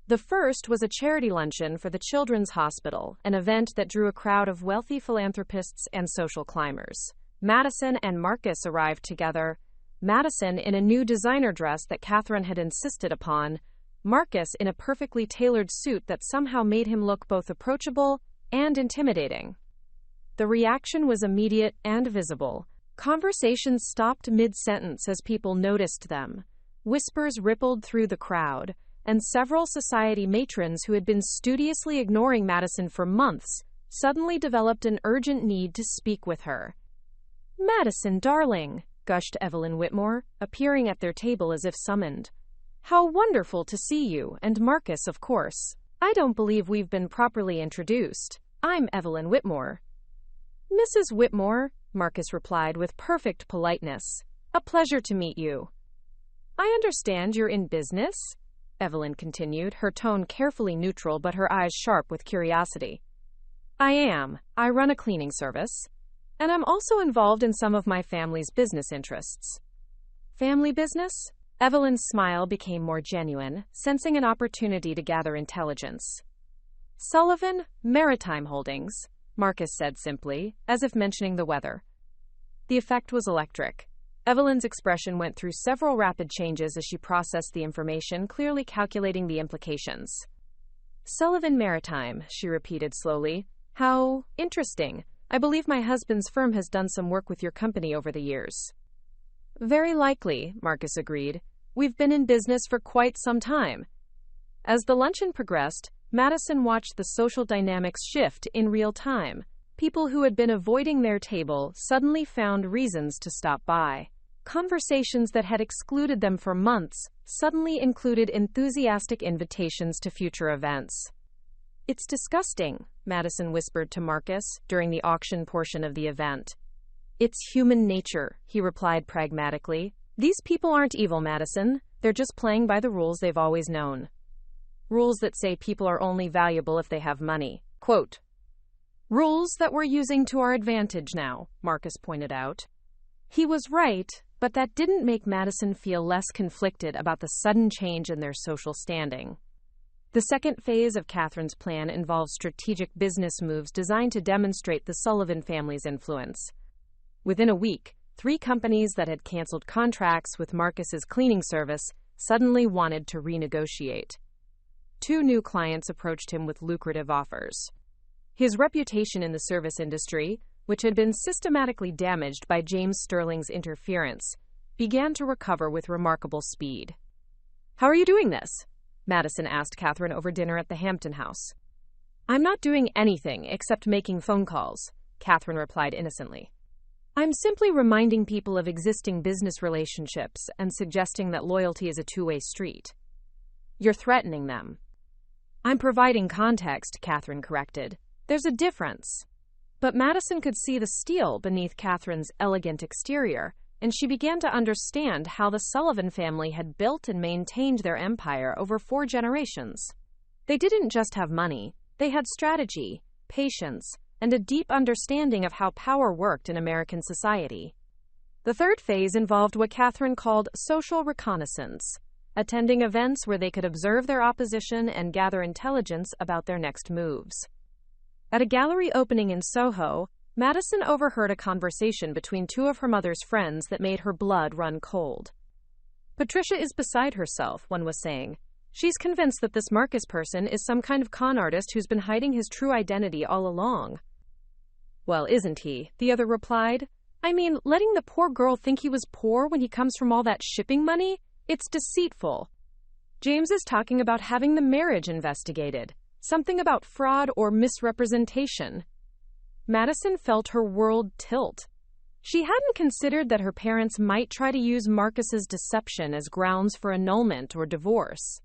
S1: The first was a charity luncheon for the Children's Hospital, an event that drew a crowd of wealthy philanthropists and social climbers. Madison and Marcus arrived together, Madison in a new designer dress that Catherine had insisted upon, Marcus in a perfectly tailored suit that somehow made him look both approachable and intimidating. The reaction was immediate and visible. Conversations stopped mid-sentence as people noticed them. Whispers rippled through the crowd, and several society matrons who had been studiously ignoring Madison for months suddenly developed an urgent need to speak with her. "Madison, darling," gushed Evelyn Whitmore, appearing at their table as if summoned. "How wonderful to see you, and Marcus, of course. I don't believe we've been properly introduced. I'm Evelyn Whitmore." "Mrs. Whitmore," Marcus replied with perfect politeness. "A pleasure to meet you." "I understand you're in business?" Evelyn continued, her tone carefully neutral but her eyes sharp with curiosity. "I am. I run a cleaning service. And I'm also involved in some of my family's business interests." "Family business?" Evelyn's smile became more genuine, sensing an opportunity to gather intelligence. "Sullivan, Maritime Holdings," Marcus said simply, as if mentioning the weather. The effect was electric. Evelyn's expression went through several rapid changes as she processed the information, clearly calculating the implications. "Sullivan Maritime," she repeated slowly. "How interesting. I believe my husband's firm has done some work with your company over the years." "Very likely," Marcus agreed. "We've been in business for quite some time." As the luncheon progressed, Madison watched the social dynamics shift in real time. People who had been avoiding their table suddenly found reasons to stop by. Conversations that had excluded them for months suddenly included enthusiastic invitations to future events. "It's disgusting," Madison whispered to Marcus during the auction portion of the event. "It's human nature," he replied pragmatically. "These people aren't evil, Madison. They're just playing by the rules they've always known. Rules that say people are only valuable if they have money." Quote. Rules that we're using to our advantage now, Marcus pointed out. He was right, but that didn't make Madison feel less conflicted about the sudden change in their social standing. The second phase of Catherine's plan involves strategic business moves designed to demonstrate the Sullivan family's influence. Within a week, 3 companies that had canceled contracts with Marcus's cleaning service suddenly wanted to renegotiate. 2 new clients approached him with lucrative offers. His reputation in the service industry, which had been systematically damaged by James Sterling's interference, began to recover with remarkable speed. "How are you doing this?" Madison asked Catherine over dinner at the Hampton house. "I'm not doing anything except making phone calls," Catherine replied innocently. "I'm simply reminding people of existing business relationships and suggesting that loyalty is a two-way street." "You're threatening them." "I'm providing context," Catherine corrected. "There's a difference." But Madison could see the steel beneath Catherine's elegant exterior, and she began to understand how the Sullivan family had built and maintained their empire over 4 generations. They didn't just have money, they had strategy, patience, and a deep understanding of how power worked in American society. The third phase involved what Catherine called social reconnaissance, attending events where they could observe their opposition and gather intelligence about their next moves. At a gallery opening in Soho, Madison overheard a conversation between 2 of her mother's friends that made her blood run cold. "Patricia is beside herself," one was saying. "She's convinced that this Marcus person is some kind of con artist who's been hiding his true identity all along." "Well, isn't he?" the other replied. "I mean, letting the poor girl think he was poor when he comes from all that shipping money? It's deceitful. James is talking about having the marriage investigated. Something about fraud or misrepresentation." Madison felt her world tilt. She hadn't considered that her parents might try to use Marcus's deception as grounds for annulment or divorce.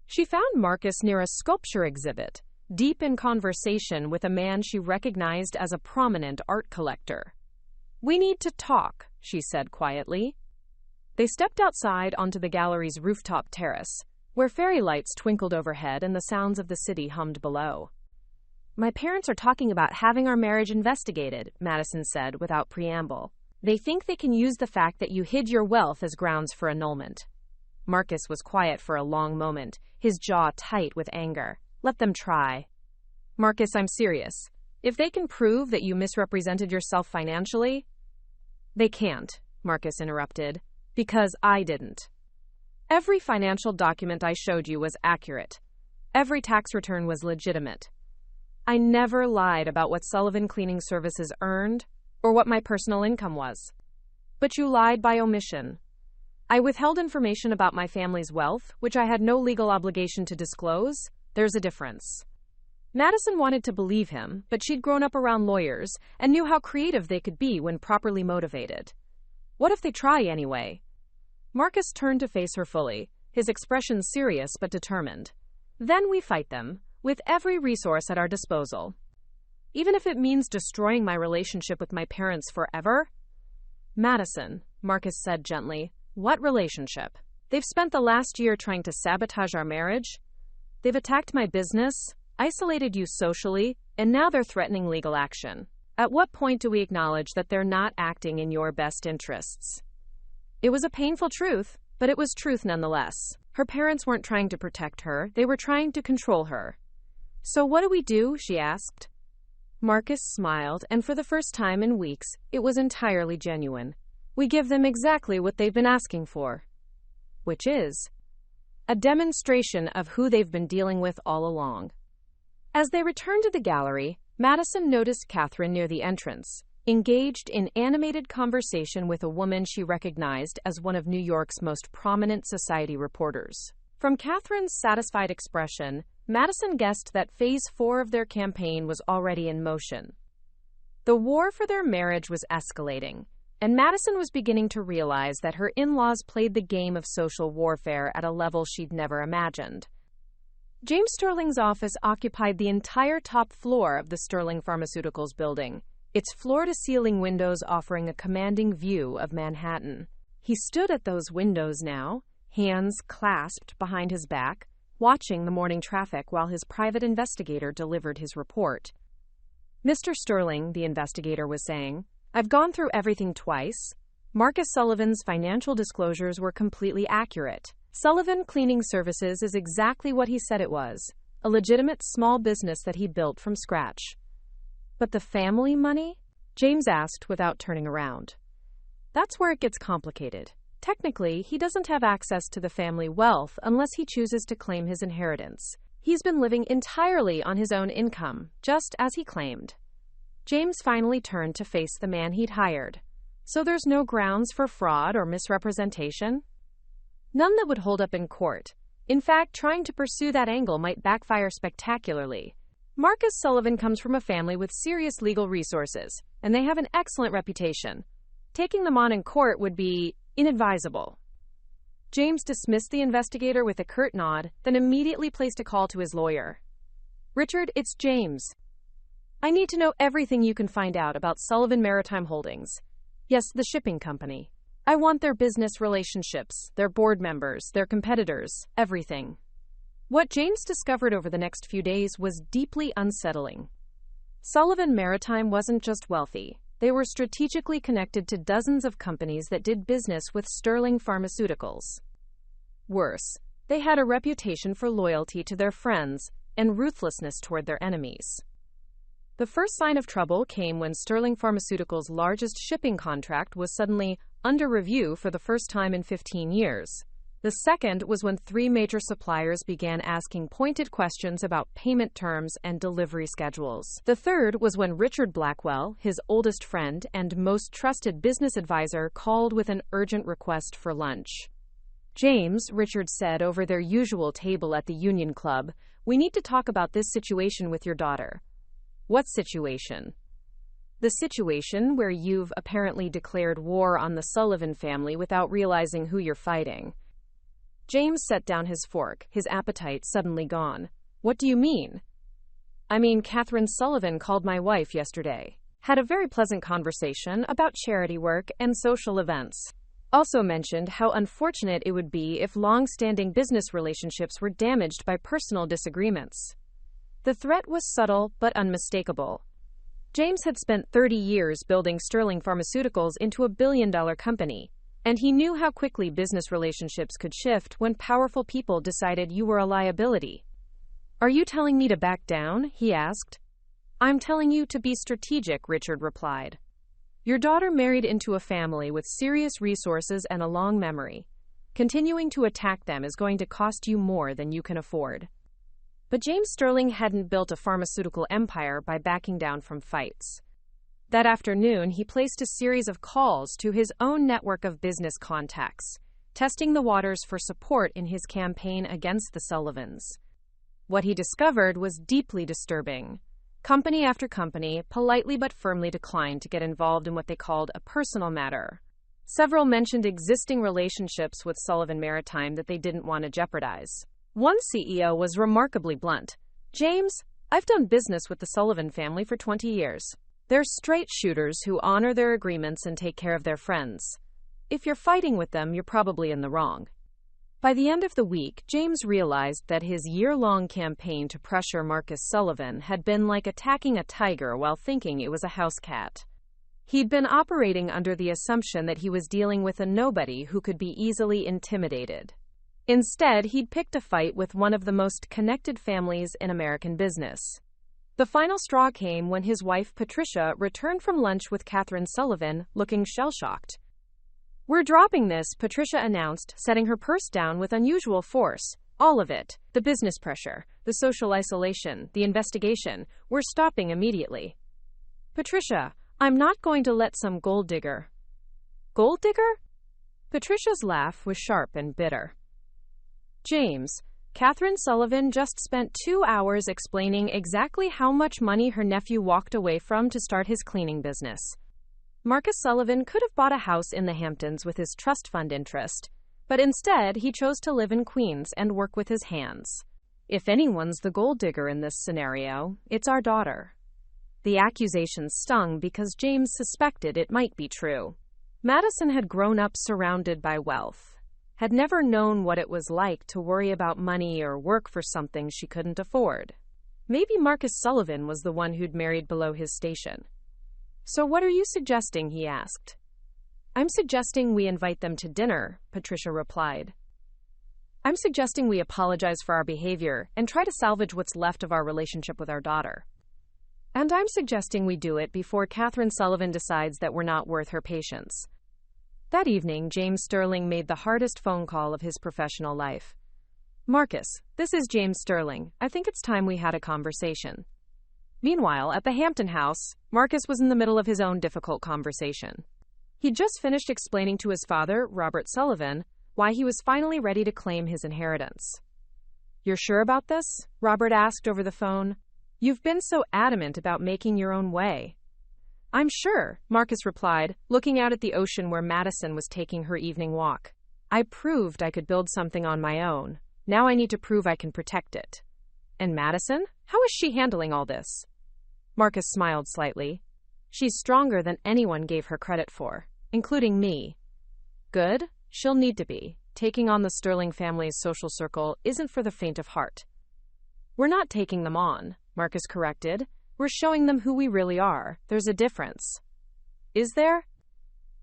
S1: She found Marcus near a sculpture exhibit, deep in conversation with a man she recognized as a prominent art collector. "We need to talk," she said quietly. They stepped outside onto the gallery's rooftop terrace, where fairy lights twinkled overhead and the sounds of the city hummed below. "My parents are talking about having our marriage investigated," Madison said without preamble. "They think they can use the fact that you hid your wealth as grounds for annulment." Marcus was quiet for a long moment, his jaw tight with anger. "Let them try." "Marcus, I'm serious. If they can prove that you misrepresented yourself financially—" "They can't," Marcus interrupted, "because I didn't. Every financial document I showed you was accurate. Every tax return was legitimate. I never lied about what Sullivan Cleaning Services earned or what my personal income was. But you lied by omission. I withheld information about my family's wealth, which I had no legal obligation to disclose. There's a difference." Madison wanted to believe him, but she'd grown up around lawyers and knew how creative they could be when properly motivated. What if they try anyway? Marcus turned to face her fully, his expression serious but determined. "Then we fight them, with every resource at our disposal. Even if it means destroying my relationship with my parents forever?" "Madison," Marcus said gently, "what relationship? They've spent the last year trying to sabotage our marriage. They've attacked my business, isolated you socially, and now they're threatening legal action. At what point do we acknowledge that they're not acting in your best interests?" It was a painful truth, but it was truth nonetheless. Her parents weren't trying to protect her, they were trying to control her. "So what do we do?" she asked. Marcus smiled, and for the first time in weeks, it was entirely genuine. "We give them exactly what they've been asking for." Which is a demonstration of who they've been dealing with all along. As they returned to the gallery, Madison noticed Catherine near the entrance, engaged in animated conversation with a woman she recognized as one of New York's most prominent society reporters. From Catherine's satisfied expression, Madison guessed that Phase 4 of their campaign was already in motion. The war for their marriage was escalating, and Madison was beginning to realize that her in-laws played the game of social warfare at a level she'd never imagined. James Sterling's office occupied the entire top floor of the Sterling Pharmaceuticals building, its floor-to-ceiling windows offering a commanding view of Manhattan. He stood at those windows now, hands clasped behind his back, watching the morning traffic while his private investigator delivered his report. Mr. Sterling, the investigator was saying, I've gone through everything twice. Marcus Sullivan's financial disclosures were completely accurate. Sullivan Cleaning Services is exactly what he said it was, a legitimate small business that he built from scratch. But the family money? James asked without turning around. That's where it gets complicated. Technically, he doesn't have access to the family wealth unless he chooses to claim his inheritance. He's been living entirely on his own income, just as he claimed. James finally turned to face the man he'd hired. So there's no grounds for fraud or misrepresentation? None that would hold up in court. In fact, trying to pursue that angle might backfire spectacularly. Marcus Sullivan comes from a family with serious legal resources, and they have an excellent reputation. Taking them on in court would be inadvisable. James dismissed the investigator with a curt nod, then immediately placed a call to his lawyer. Richard, it's James. I need to know everything you can find out about Sullivan Maritime Holdings. Yes, the shipping company. I want their business relationships, their board members, their competitors, everything. What James discovered over the next few days was deeply unsettling. Sullivan Maritime wasn't just wealthy. They were strategically connected to dozens of companies that did business with Sterling Pharmaceuticals. Worse, they had a reputation for loyalty to their friends and ruthlessness toward their enemies. The first sign of trouble came when Sterling Pharmaceuticals' largest shipping contract was suddenly under review for the first time in 15 years. The second was when 3 major suppliers began asking pointed questions about payment terms and delivery schedules. The third was when Richard Blackwell, his oldest friend and most trusted business advisor, called with an urgent request for lunch. James, Richard said over their usual table at the Union Club, we need to talk about this situation with your daughter. What situation? The situation where you've apparently declared war on the Sullivan family without realizing who you're fighting. James set down his fork, his appetite suddenly gone. What do you mean? I mean, Catherine Sullivan called my wife yesterday. Had a very pleasant conversation about charity work and social events. Also mentioned how unfortunate it would be if long-standing business relationships were damaged by personal disagreements. The threat was subtle but unmistakable. James had spent 30 years building Sterling Pharmaceuticals into a billion-dollar company, and he knew how quickly business relationships could shift when powerful people decided you were a liability. Are you telling me to back down? He asked. I'm telling you to be strategic, Richard replied. Your daughter married into a family with serious resources and a long memory. Continuing to attack them is going to cost you more than you can afford. But James Sterling hadn't built a pharmaceutical empire by backing down from fights. That afternoon, he placed a series of calls to his own network of business contacts, testing the waters for support in his campaign against the Sullivans. What he discovered was deeply disturbing. Company after company politely but firmly declined to get involved in what they called a personal matter. Several mentioned existing relationships with Sullivan Maritime that they didn't want to jeopardize. One CEO was remarkably blunt. James, I've done business with the Sullivan family for 20 years. They're straight shooters who honor their agreements and take care of their friends. If you're fighting with them, you're probably in the wrong. By the end of the week, James realized that his year-long campaign to pressure Marcus Sullivan had been like attacking a tiger while thinking it was a house cat. He'd been operating under the assumption that he was dealing with a nobody who could be easily intimidated. Instead, he'd picked a fight with one of the most connected families in American business. The final straw came when his wife, Patricia, returned from lunch with Catherine Sullivan, looking shell-shocked. We're dropping this, Patricia announced, setting her purse down with unusual force. All of it. The business pressure, the social isolation, the investigation. We're stopping immediately. Patricia, I'm not going to let some gold digger. Gold digger? Patricia's laugh was sharp and bitter. James, Catherine Sullivan just spent 2 hours explaining exactly how much money her nephew walked away from to start his cleaning business. Marcus Sullivan could have bought a house in the Hamptons with his trust fund interest, but instead he chose to live in Queens and work with his hands. If anyone's the gold digger in this scenario, it's our daughter. The accusation stung because James suspected it might be true. Madison had grown up surrounded by wealth, had never known what it was like to worry about money or work for something she couldn't afford. Maybe Marcus Sullivan was the one who'd married below his station. "So what are you suggesting?" he asked. "I'm suggesting we invite them to dinner," Patricia replied. "I'm suggesting we apologize for our behavior and try to salvage what's left of our relationship with our daughter. And I'm suggesting we do it before Catherine Sullivan decides that we're not worth her patience." That evening, James Sterling made the hardest phone call of his professional life. "Marcus, this is James Sterling. I think it's time we had a conversation." Meanwhile, at the Hampton house, Marcus was in the middle of his own difficult conversation. He'd just finished explaining to his father, Robert Sullivan, why he was finally ready to claim his inheritance. "You're sure about this?" Robert asked over the phone. "You've been so adamant about making your own way." "I'm sure," Marcus replied, looking out at the ocean where Madison was taking her evening walk. "I proved I could build something on my own. Now I need to prove I can protect it." "And Madison? How is she handling all this?" Marcus smiled slightly. "She's stronger than anyone gave her credit for, including me." "Good. She'll need to be. Taking on the Sterling family's social circle isn't for the faint of heart." "We're not taking them on," Marcus corrected. "We're showing them who we really are. There's a difference." "Is there?"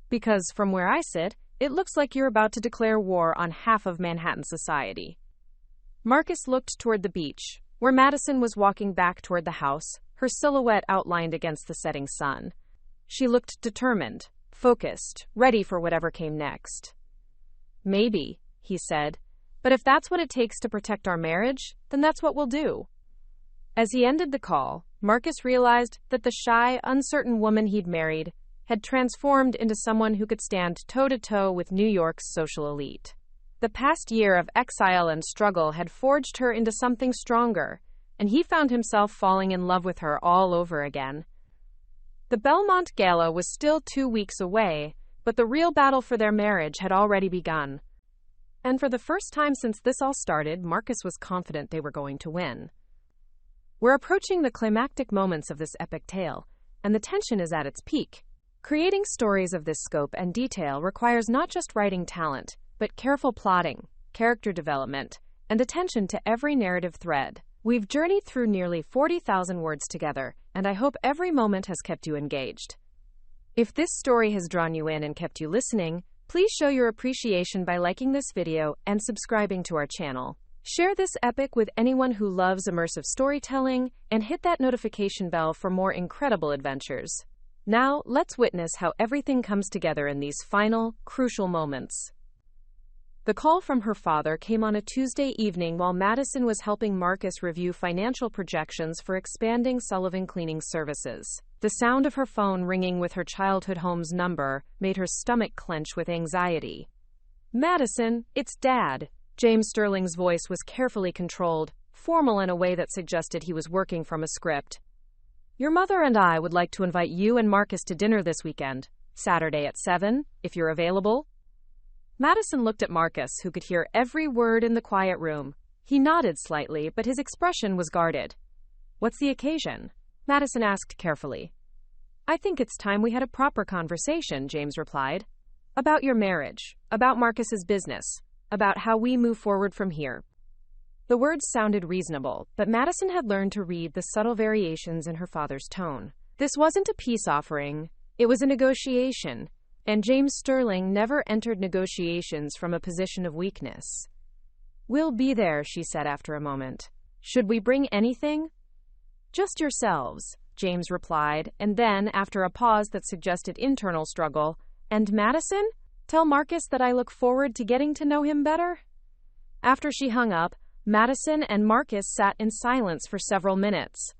S1: "Because from where I sit, it looks like you're about to declare war on half of Manhattan society." Marcus looked toward the beach, where Madison was walking back toward the house, her silhouette outlined against the setting sun. She looked determined, focused, ready for whatever came next. "Maybe," he said, "but if that's what it takes to protect our marriage, then that's what we'll do." As he ended the call, Marcus realized that the shy, uncertain woman he'd married had transformed into someone who could stand toe-to-toe with New York's social elite. The past year of exile and struggle had forged her into something stronger, and he found himself falling in love with her all over again. The Belmont Gala was still 2 weeks away, but the real battle for their marriage had already begun. And for the first time since this all started, Marcus was confident they were going to win. We're approaching the climactic moments of this epic tale, and the tension is at its peak. Creating stories of this scope and detail requires not just writing talent, but careful plotting, character development, and attention to every narrative thread. We've journeyed through nearly 40,000 words together, and I hope every moment has kept you engaged. If this story has drawn you in and kept you listening, please show your appreciation by liking this video and subscribing to our channel. Share this epic with anyone who loves immersive storytelling, and hit that notification bell for more incredible adventures. Now, let's witness how everything comes together in these final, crucial moments. The call from her father came on a Tuesday evening while Madison was helping Marcus review financial projections for expanding Sullivan Cleaning Services. The sound of her phone ringing with her childhood home's number made her stomach clench with anxiety. "Madison, it's Dad." James Sterling's voice was carefully controlled, formal in a way that suggested he was working from a script. "Your mother and I would like to invite you and Marcus to dinner this weekend, Saturday at 7, if you're available." Madison looked at Marcus, who could hear every word in the quiet room. He nodded slightly, but his expression was guarded. "What's the occasion?" Madison asked carefully. "I think it's time we had a proper conversation," James replied. "About your marriage, about Marcus's business, about how we move forward from here." The words sounded reasonable, but Madison had learned to read the subtle variations in her father's tone. This wasn't a peace offering, it was a negotiation, and James Sterling never entered negotiations from a position of weakness. "We'll be there," she said after a moment. "Should we bring anything?" "Just yourselves," James replied, and then, after a pause that suggested internal struggle, "And Madison? Tell Marcus that I look forward to getting to know him better." After she hung up, Madison and Marcus sat in silence for several minutes.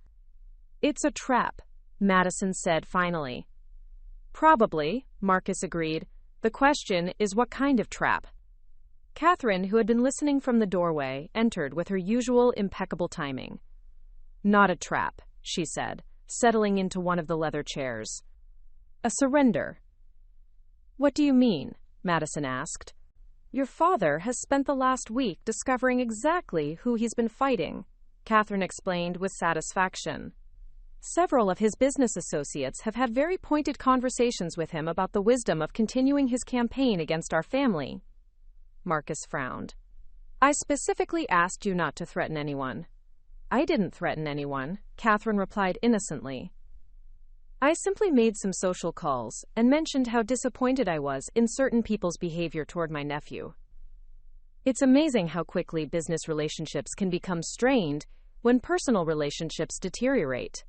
S1: "It's a trap," Madison said finally. "Probably," Marcus agreed. "The question is what kind of trap?" Catherine, who had been listening from the doorway, entered with her usual impeccable timing. "Not a trap," she said, settling into one of the leather chairs. "A surrender." "What do you mean?" Madison asked. "Your father has spent the last week discovering exactly who he's been fighting," Catherine explained with satisfaction. "Several of his business associates have had very pointed conversations with him about the wisdom of continuing his campaign against our family." Marcus frowned. "I specifically asked you not to threaten anyone." I didn't threaten anyone, Catherine replied innocently. I simply made some social calls and mentioned how disappointed I was in certain people's behavior toward my nephew. It's amazing how quickly business relationships can become strained when personal relationships deteriorate.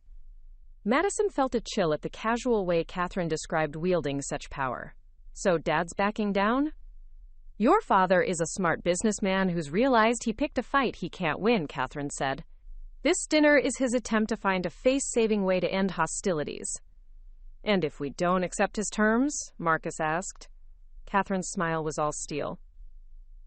S1: Madison felt a chill at the casual way Catherine described wielding such power. So Dad's backing down? Your father is a smart businessman who's realized he picked a fight he can't win, Catherine said. This dinner is his attempt to find a face-saving way to end hostilities. And if we don't accept his terms? Marcus asked. Catherine's smile was all steel.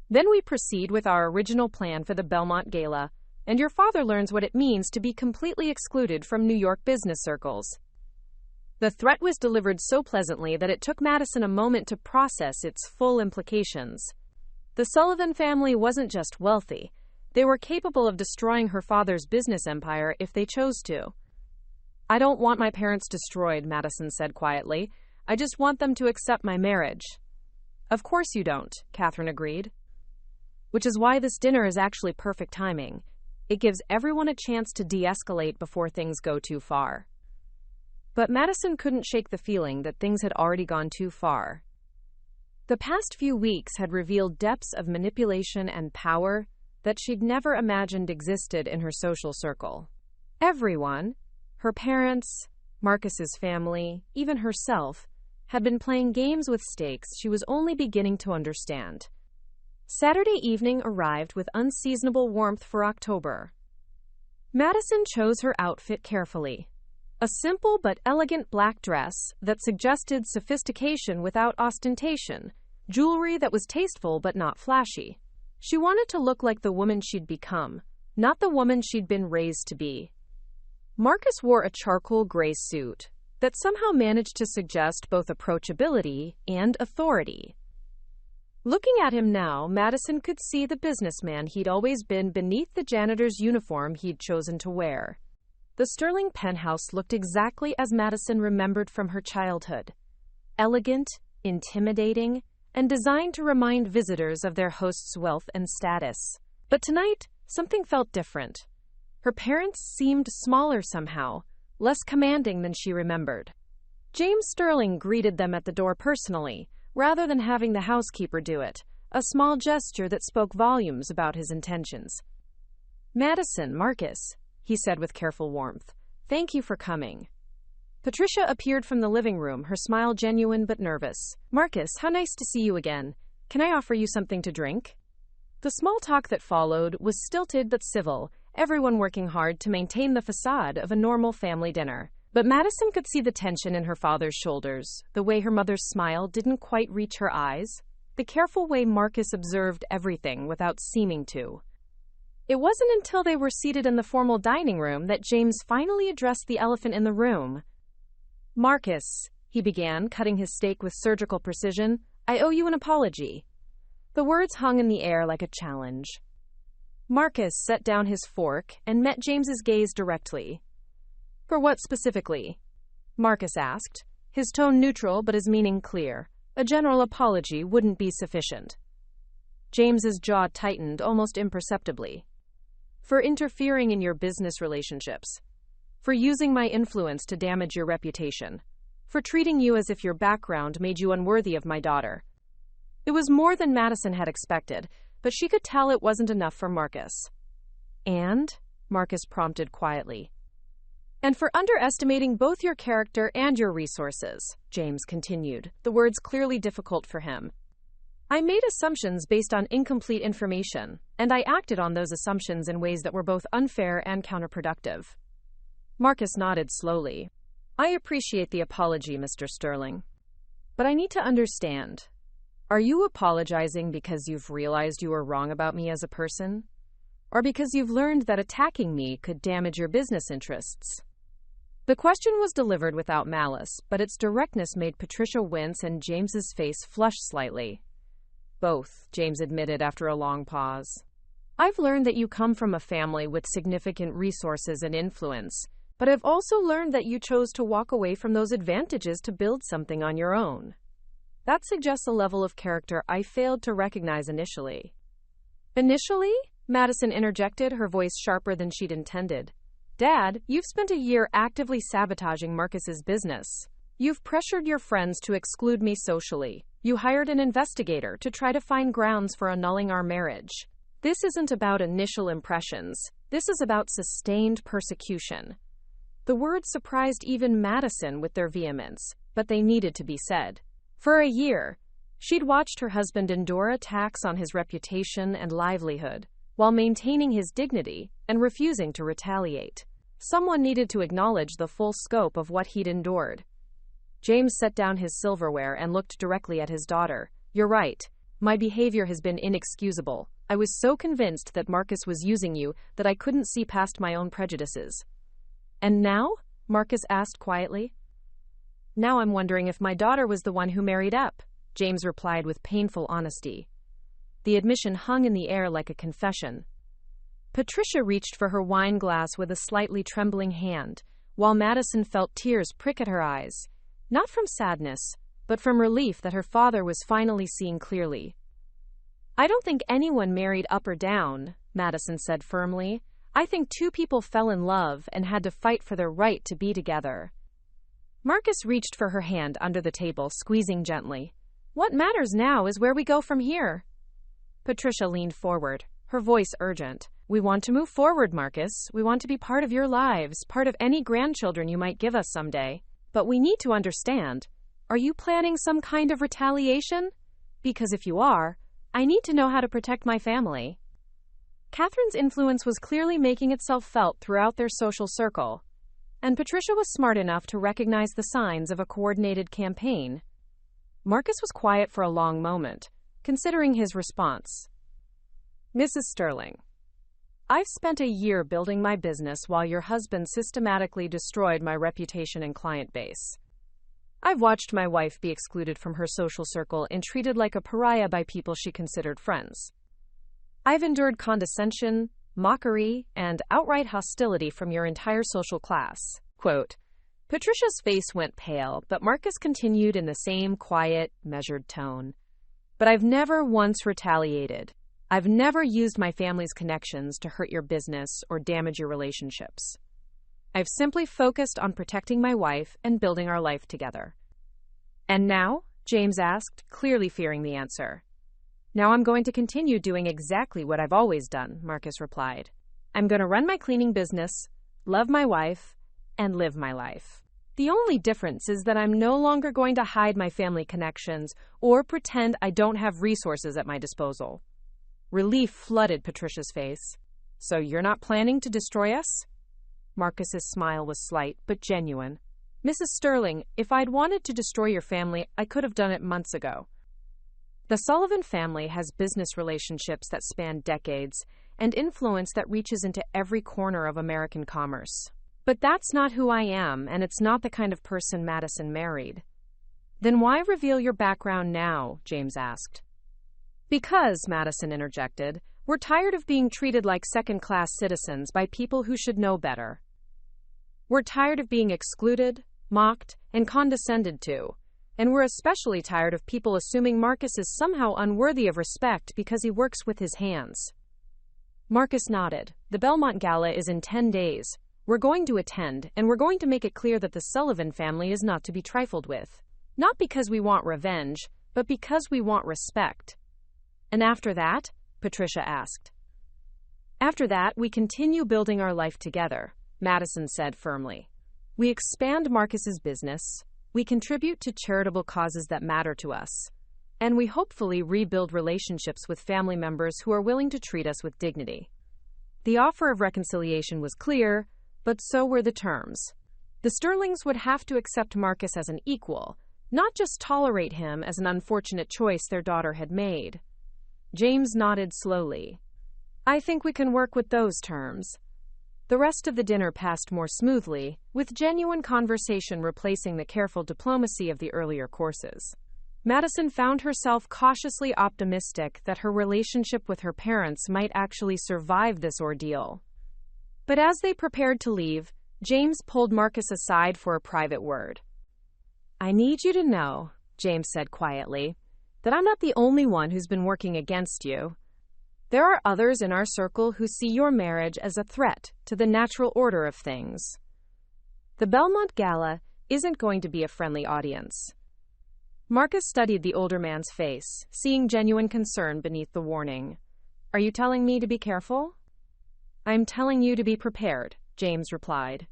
S1: Then we proceed with our original plan for the Belmont Gala, and your father learns what it means to be completely excluded from New York business circles. The threat was delivered so pleasantly that it took Madison a moment to process its full implications. The Sullivan family wasn't just wealthy. They were capable of destroying her father's business empire if they chose to. I don't want my parents destroyed, Madison said quietly. I just want them to accept my marriage. Of course you don't, Catherine agreed. Which is why this dinner is actually perfect timing. It gives everyone a chance to de-escalate before things go too far. But Madison couldn't shake the feeling that things had already gone too far. The past few weeks had revealed depths of manipulation and power that she'd never imagined existed in her social circle. Everyone, her parents, Marcus's family, even herself, had been playing games with stakes she was only beginning to understand. Saturday evening arrived with unseasonable warmth for October. Madison chose her outfit carefully. A simple but elegant black dress that suggested sophistication without ostentation, jewelry that was tasteful but not flashy. She wanted to look like the woman she'd become, not the woman she'd been raised to be. Marcus wore a charcoal gray suit that somehow managed to suggest both approachability and authority. Looking at him now, Madison could see the businessman he'd always been beneath the janitor's uniform he'd chosen to wear. The Sterling penthouse looked exactly as Madison remembered from her childhood. Elegant, intimidating, and designed to remind visitors of their host's wealth and status. But tonight, something felt different. Her parents seemed smaller somehow, less commanding than she remembered. James Sterling greeted them at the door personally, rather than having the housekeeper do it, a small gesture that spoke volumes about his intentions. Madison, Marcus, he said with careful warmth, thank you for coming. Patricia appeared from the living room, her smile genuine but nervous. Marcus, how nice to see you again. Can I offer you something to drink? The small talk that followed was stilted but civil, everyone working hard to maintain the facade of a normal family dinner. But Madison could see the tension in her father's shoulders, the way her mother's smile didn't quite reach her eyes, the careful way Marcus observed everything without seeming to. It wasn't until they were seated in the formal dining room that James finally addressed the elephant in the room. Marcus, he began, cutting his steak with surgical precision, I owe you an apology. The words hung in the air like a challenge. Marcus set down his fork and met James's gaze directly. For what specifically? Marcus asked, his tone neutral but his meaning clear. A general apology wouldn't be sufficient. James's jaw tightened almost imperceptibly. For interfering in your business relationships. For using my influence to damage your reputation. For treating you as if your background made you unworthy of my daughter. It was more than Madison had expected, but she could tell it wasn't enough for Marcus. And? Marcus prompted quietly. And for underestimating both your character and your resources, James continued, the words clearly difficult for him. I made assumptions based on incomplete information, and I acted on those assumptions in ways that were both unfair and counterproductive. Marcus nodded slowly. I appreciate the apology, Mr. Sterling. But I need to understand. Are you apologizing because you've realized you were wrong about me as a person? Or because you've learned that attacking me could damage your business interests? The question was delivered without malice, but its directness made Patricia wince and James's face flush slightly. Both, James admitted after a long pause. I've learned that you come from a family with significant resources and influence, but I've also learned that you chose to walk away from those advantages to build something on your own. That suggests a level of character I failed to recognize initially. Initially? Madison interjected, her voice sharper than she'd intended. Dad, you've spent a year actively sabotaging Marcus's business. You've pressured your friends to exclude me socially. You hired an investigator to try to find grounds for annulling our marriage. This isn't about initial impressions. This is about sustained persecution. The words surprised even Madison with their vehemence, but they needed to be said. For a year, she'd watched her husband endure attacks on his reputation and livelihood, while maintaining his dignity and refusing to retaliate. Someone needed to acknowledge the full scope of what he'd endured. James set down his silverware and looked directly at his daughter. You're right. My behavior has been inexcusable. I was so convinced that Marcus was using you that I couldn't see past my own prejudices. And now? Marcus asked quietly. Now I'm wondering if my daughter was the one who married up, James replied with painful honesty. The admission hung in the air like a confession. Patricia reached for her wine glass with a slightly trembling hand, while Madison felt tears prick at her eyes, not from sadness, but from relief that her father was finally seeing clearly. I don't think anyone married up or down, Madison said firmly. I think two people fell in love and had to fight for their right to be together. Marcus reached for her hand under the table, squeezing gently. What matters now is where we go from here. Patricia leaned forward, her voice urgent. We want to move forward, Marcus. We want to be part of your lives, part of any grandchildren you might give us someday. But we need to understand. Are you planning some kind of retaliation? Because if you are, I need to know how to protect my family. Catherine's influence was clearly making itself felt throughout their social circle, and Patricia was smart enough to recognize the signs of a coordinated campaign. Marcus was quiet for a long moment, considering his response. Mrs. Sterling, I've spent a year building my business while your husband systematically destroyed my reputation and client base. I've watched my wife be excluded from her social circle and treated like a pariah by people she considered friends. I've endured condescension, mockery, and outright hostility from your entire social class. Quote, Patricia's face went pale, but Marcus continued in the same quiet, measured tone. But I've never once retaliated. I've never used my family's connections to hurt your business or damage your relationships. I've simply focused on protecting my wife and building our life together. And now? James asked, clearly fearing the answer. Now I'm going to continue doing exactly what I've always done, Marcus replied. I'm going to run my cleaning business, love my wife, and live my life. The only difference is that I'm no longer going to hide my family connections or pretend I don't have resources at my disposal. Relief flooded Patricia's face. So you're not planning to destroy us? Marcus's smile was slight, but genuine. Mrs. Sterling, if I'd wanted to destroy your family, I could have done it months ago. The Sullivan family has business relationships that span decades and influence that reaches into every corner of American commerce. But that's not who I am, and it's not the kind of person Madison married. Then why reveal your background now? James asked. Because, Madison interjected, we're tired of being treated like second-class citizens by people who should know better. We're tired of being excluded, mocked, and condescended to. And we're especially tired of people assuming Marcus is somehow unworthy of respect because he works with his hands. Marcus nodded. The Belmont Gala is in 10 days. We're going to attend, and we're going to make it clear that the Sullivan family is not to be trifled with. Not because we want revenge, but because we want respect. And after that? Patricia asked. After that, we continue building our life together, Madison said firmly. We expand Marcus's business, we contribute to charitable causes that matter to us, and we hopefully rebuild relationships with family members who are willing to treat us with dignity. The offer of reconciliation was clear, but so were the terms. The Sterlings would have to accept Marcus as an equal, not just tolerate him as an unfortunate choice their daughter had made. James nodded slowly. I think we can work with those terms. The rest of the dinner passed more smoothly, with genuine conversation replacing the careful diplomacy of the earlier courses. Madison found herself cautiously optimistic that her relationship with her parents might actually survive this ordeal. But as they prepared to leave, James pulled Marcus aside for a private word. I need you to know, James said quietly, that I'm not the only one who's been working against you. There are others in our circle who see your marriage as a threat to the natural order of things. The Belmont Gala isn't going to be a friendly audience. Marcus studied the older man's face, seeing genuine concern beneath the warning. Are you telling me to be careful? I'm telling you to be prepared, James replied.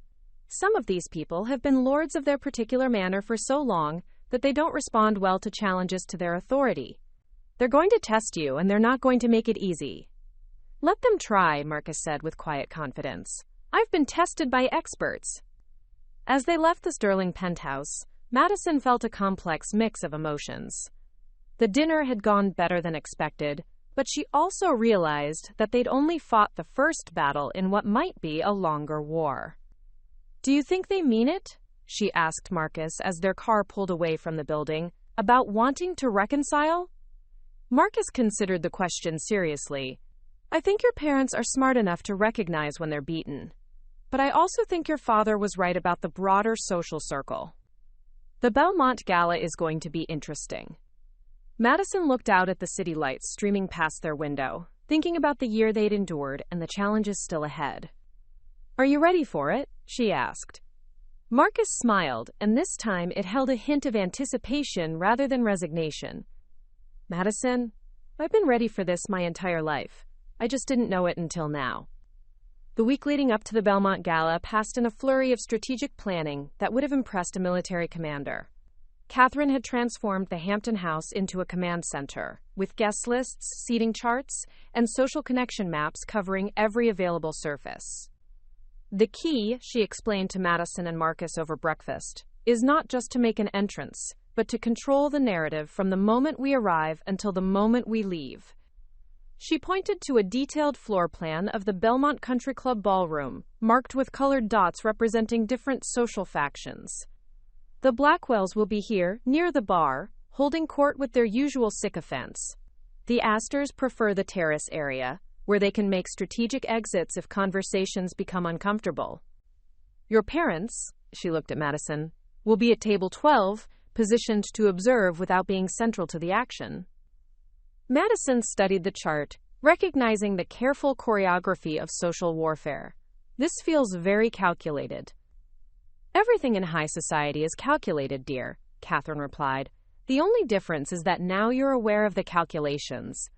S1: Some of these people have been lords of their particular manor for so long that they don't respond well to challenges to their authority. They're going to test you, and they're not going to make it easy. Let them try, Marcus said with quiet confidence. I've been tested by experts. As they left the Sterling penthouse, Madison felt a complex mix of emotions. The dinner had gone better than expected, but she also realized that they'd only fought the first battle in what might be a longer war. Do you think they mean it? She asked Marcus as their car pulled away from the building, about wanting to reconcile? Marcus considered the question seriously. I think your parents are smart enough to recognize when they're beaten. But I also think your father was right about the broader social circle. The Belmont Gala is going to be interesting. Madison looked out at the city lights streaming past their window, thinking about the year they'd endured and the challenges still ahead. Are you ready for it? She asked. Marcus smiled, and this time it held a hint of anticipation rather than resignation. Madison, I've been ready for this my entire life. I just didn't know it until now. The week leading up to the Belmont Gala passed in a flurry of strategic planning that would have impressed a military commander. Catherine had transformed the Hampton House into a command center, with guest lists, seating charts, and social connection maps covering every available surface. The key, she explained to Madison and Marcus over breakfast, is not just to make an entrance, but to control the narrative from the moment we arrive until the moment we leave. She pointed to a detailed floor plan of the Belmont Country Club ballroom, marked with colored dots representing different social factions. The Blackwells will be here, near the bar, holding court with their usual sycophants. The Astors prefer the terrace area, where they can make strategic exits if conversations become uncomfortable. Your parents, she looked at Madison, will be at table 12, positioned to observe without being central to the action. Madison studied the chart, recognizing the careful choreography of social warfare. This feels very calculated. Everything in high society is calculated, dear, Catherine replied. The only difference is that now you're aware of the calculations.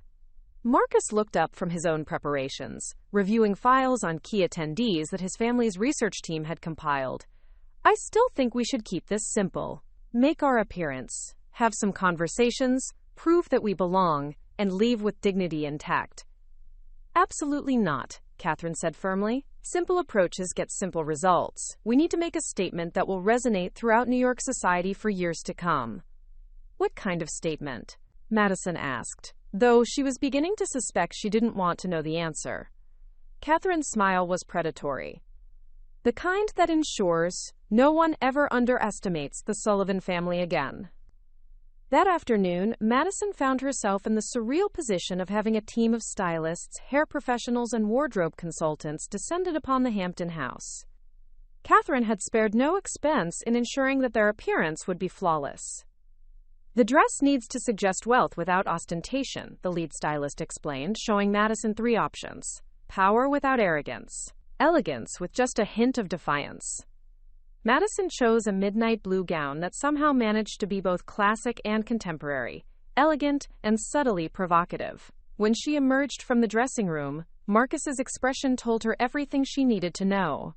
S1: Marcus looked up from his own preparations, reviewing files on key attendees that his family's research team had compiled. I still think we should keep this simple. Make our appearance, have some conversations, prove that we belong, and leave with dignity intact. Absolutely not, Catherine said firmly. Simple approaches get simple results. We need to make a statement that will resonate throughout New York society for years to come. What kind of statement? Madison asked, though she was beginning to suspect she didn't want to know the answer. Catherine's smile was predatory. The kind that ensures no one ever underestimates the Sullivan family again. That afternoon, Madison found herself in the surreal position of having a team of stylists, hair professionals, and wardrobe consultants descended upon the Hampton house. Catherine had spared no expense in ensuring that their appearance would be flawless. The dress needs to suggest wealth without ostentation, the lead stylist explained, showing Madison 3 options: power without arrogance, elegance with just a hint of defiance. Madison chose a midnight blue gown that somehow managed to be both classic and contemporary, elegant and subtly provocative. When she emerged from the dressing room, Marcus's expression told her everything she needed to know.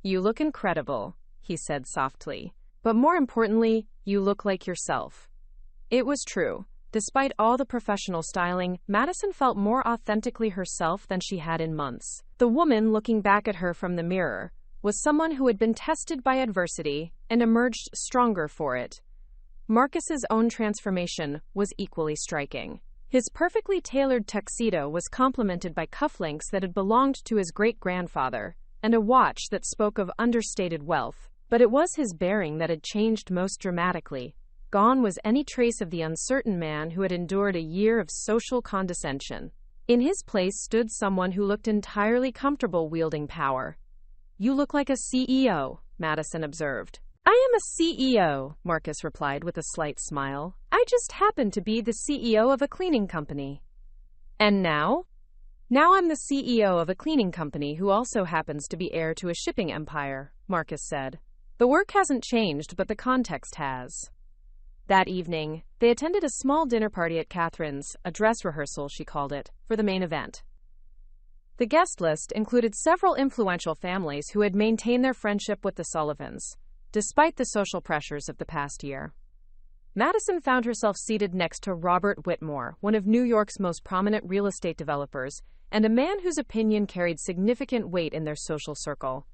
S1: You look incredible, he said softly. But more importantly, you look like yourself. It was true. Despite all the professional styling, Madison felt more authentically herself than she had in months. The woman looking back at her from the mirror was someone who had been tested by adversity and emerged stronger for it. Marcus's own transformation was equally striking. His perfectly tailored tuxedo was complemented by cufflinks that had belonged to his great-grandfather, and a watch that spoke of understated wealth. But it was his bearing that had changed most dramatically. Gone was any trace of the uncertain man who had endured a year of social condescension. In his place stood someone who looked entirely comfortable wielding power. You look like a CEO, Madison observed. I am a CEO, Marcus replied with a slight smile. I just happen to be the CEO of a cleaning company. And now? Now I'm the CEO of a cleaning company who also happens to be heir to a shipping empire, Marcus said. The work hasn't changed, but the context has. That evening, they attended a small dinner party at Catherine's, a dress rehearsal, she called it, for the main event. The guest list included several influential families who had maintained their friendship with the Sullivans, despite the social pressures of the past year. Madison found herself seated next to Robert Whitmore, one of New York's most prominent real estate developers, and a man whose opinion carried significant weight in their social circle.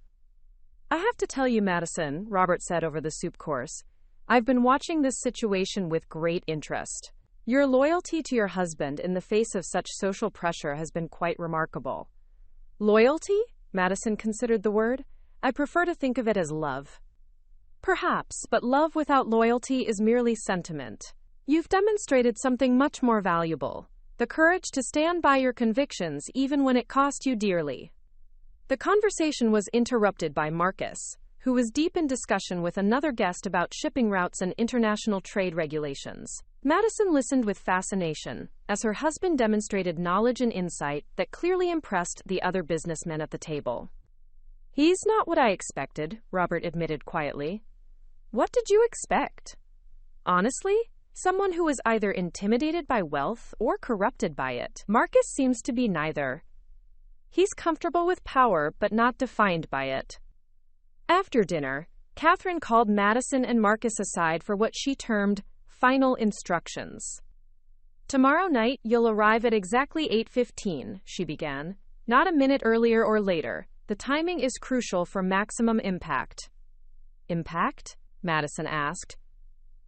S1: I have to tell you, Madison, Robert said over the soup course, I've been watching this situation with great interest. Your loyalty to your husband in the face of such social pressure has been quite remarkable. Loyalty? Madison considered the word. I prefer to think of it as love. Perhaps, but love without loyalty is merely sentiment. You've demonstrated something much more valuable, the courage to stand by your convictions even when it cost you dearly. The conversation was interrupted by Marcus, who was deep in discussion with another guest about shipping routes and international trade regulations. Madison listened with fascination, as her husband demonstrated knowledge and insight that clearly impressed the other businessmen at the table. He's not what I expected, Robert admitted quietly. What did you expect? Honestly, someone who is either intimidated by wealth or corrupted by it. Marcus seems to be neither. He's comfortable with power, but not defined by it. After dinner, Catherine called Madison and Marcus aside for what she termed final instructions. Tomorrow night, you'll arrive at exactly 8:15, she began. Not a minute earlier or later. The timing is crucial for maximum impact. Impact? Madison asked.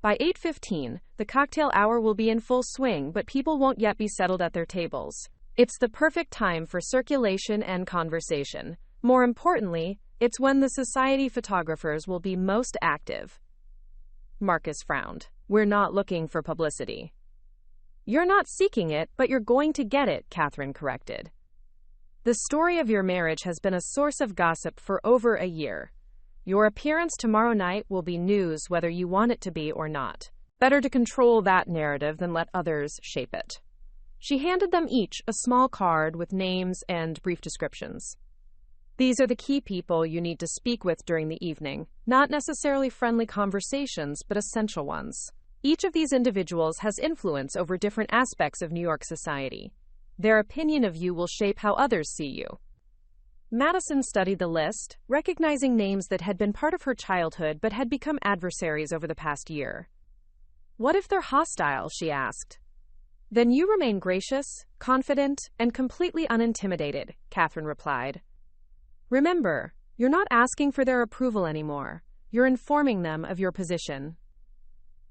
S1: By 8:15, the cocktail hour will be in full swing, but people won't yet be settled at their tables. It's the perfect time for circulation and conversation. More importantly, it's when the society photographers will be most active. Marcus frowned. We're not looking for publicity. You're not seeking it, but you're going to get it, Catherine corrected. The story of your marriage has been a source of gossip for over a year. Your appearance tomorrow night will be news whether you want it to be or not. Better to control that narrative than let others shape it. She handed them each a small card with names and brief descriptions. These are the key people you need to speak with during the evening, not necessarily friendly conversations, but essential ones. Each of these individuals has influence over different aspects of New York society. Their opinion of you will shape how others see you. Madison studied the list, recognizing names that had been part of her childhood but had become adversaries over the past year. What if they're hostile, she asked. Then you remain gracious, confident, and completely unintimidated, Catherine replied. Remember, you're not asking for their approval anymore. You're informing them of your position.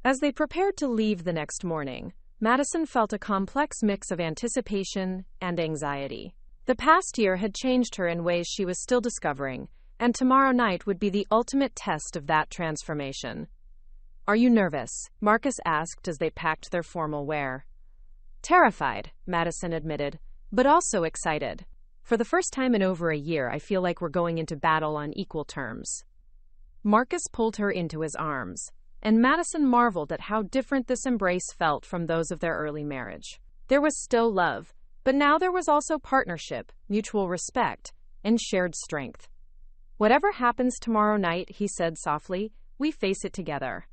S1: As they prepared to leave the next morning, Madison felt a complex mix of anticipation and anxiety. The past year had changed her in ways she was still discovering, and tomorrow night would be the ultimate test of that transformation. Are you nervous? Marcus asked as they packed their formal wear. Terrified, Madison admitted, but also excited. For the first time in over a year, I feel like we're going into battle on equal terms. Marcus pulled her into his arms, and Madison marveled at how different this embrace felt from those of their early marriage. There was still love, but now there was also partnership, mutual respect, and shared strength. Whatever happens tomorrow night, he said softly, we face it together.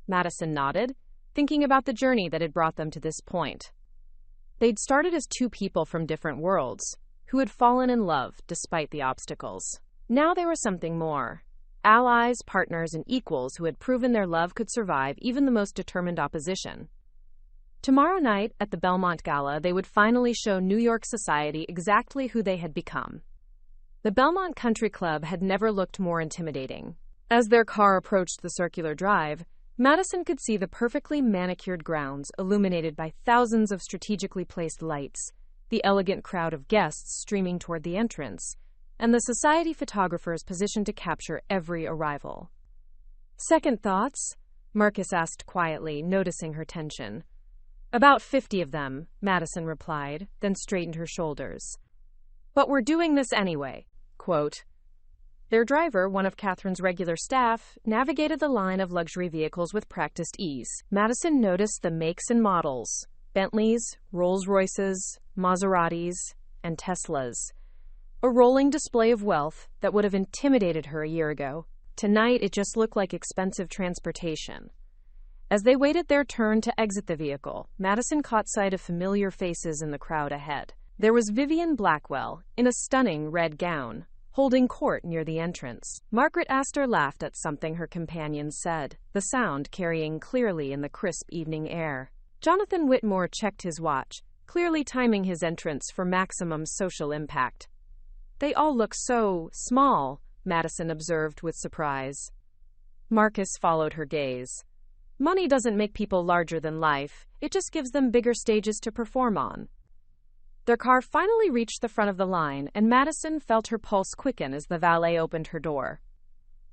S1: Madison nodded, thinking about the journey that had brought them to this point. They'd started as two people from different worlds, who had fallen in love despite the obstacles. Now they were something more. Allies, partners, and equals who had proven their love could survive even the most determined opposition. Tomorrow night, at the Belmont Gala, they would finally show New York society exactly who they had become. The Belmont Country Club had never looked more intimidating. As their car approached the circular drive, Madison could see the perfectly manicured grounds illuminated by thousands of strategically placed lights, the elegant crowd of guests streaming toward the entrance, and the society photographers positioned to capture every arrival. Second thoughts? Marcus asked quietly, noticing her tension. About 50 of them, Madison replied, then straightened her shoulders. But we're doing this anyway. Quote, their driver, one of Catherine's regular staff, navigated the line of luxury vehicles with practiced ease. Madison noticed the makes and models: Bentleys, Rolls-Royces, Maseratis, and Teslas. A rolling display of wealth that would have intimidated her a year ago. Tonight, it just looked like expensive transportation. As they waited their turn to exit the vehicle, Madison caught sight of familiar faces in the crowd ahead. There was Vivian Blackwell, in a stunning red gown, holding court near the entrance. Margaret Astor laughed at something her companions said, the sound carrying clearly in the crisp evening air. Jonathan Whitmore checked his watch, clearly timing his entrance for maximum social impact. They all look so small, Madison observed with surprise. Marcus followed her gaze. Money doesn't make people larger than life, it just gives them bigger stages to perform on. Their car finally reached the front of the line, and Madison felt her pulse quicken as the valet opened her door.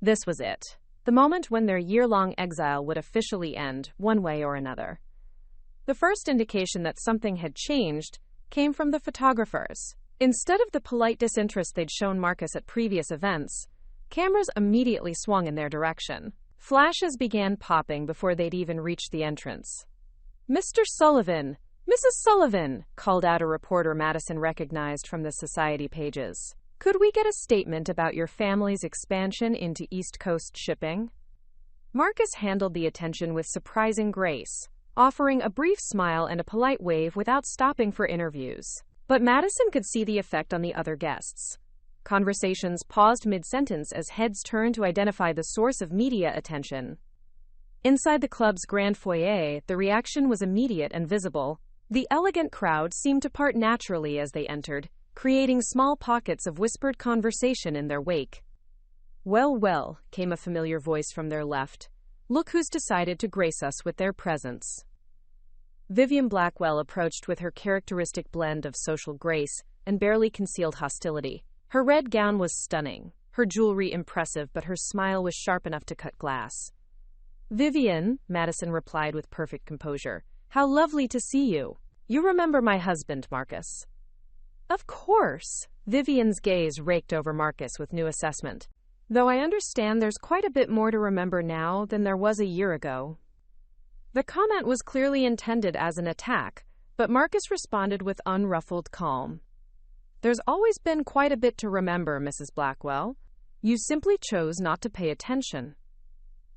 S1: This was it, the moment when their year-long exile would officially end, one way or another. The first indication that something had changed came from the photographers. Instead of the polite disinterest they'd shown Marcus at previous events, cameras immediately swung in their direction. Flashes began popping before they'd even reached the entrance. "Mr. Sullivan! Mrs. Sullivan!" called out a reporter Madison recognized from the society pages. "Could we get a statement about your family's expansion into East Coast shipping?" Marcus handled the attention with surprising grace, offering a brief smile and a polite wave without stopping for interviews. But Madison could see the effect on the other guests. Conversations paused mid-sentence as heads turned to identify the source of media attention. Inside the club's grand foyer, the reaction was immediate and visible. The elegant crowd seemed to part naturally as they entered, creating small pockets of whispered conversation in their wake. "Well, well," came a familiar voice from their left. "Look who's decided to grace us with their presence." Vivian Blackwell approached with her characteristic blend of social grace and barely concealed hostility. Her red gown was stunning, her jewelry impressive, but her smile was sharp enough to cut glass. "Vivian," Madison replied with perfect composure, "how lovely to see you. You remember my husband, Marcus?" "Of course." Vivian's gaze raked over Marcus with new assessment. "Though I understand there's quite a bit more to remember now than there was a year ago." The comment was clearly intended as an attack, but Marcus responded with unruffled calm. "There's always been quite a bit to remember, Mrs. Blackwell. You simply chose not to pay attention."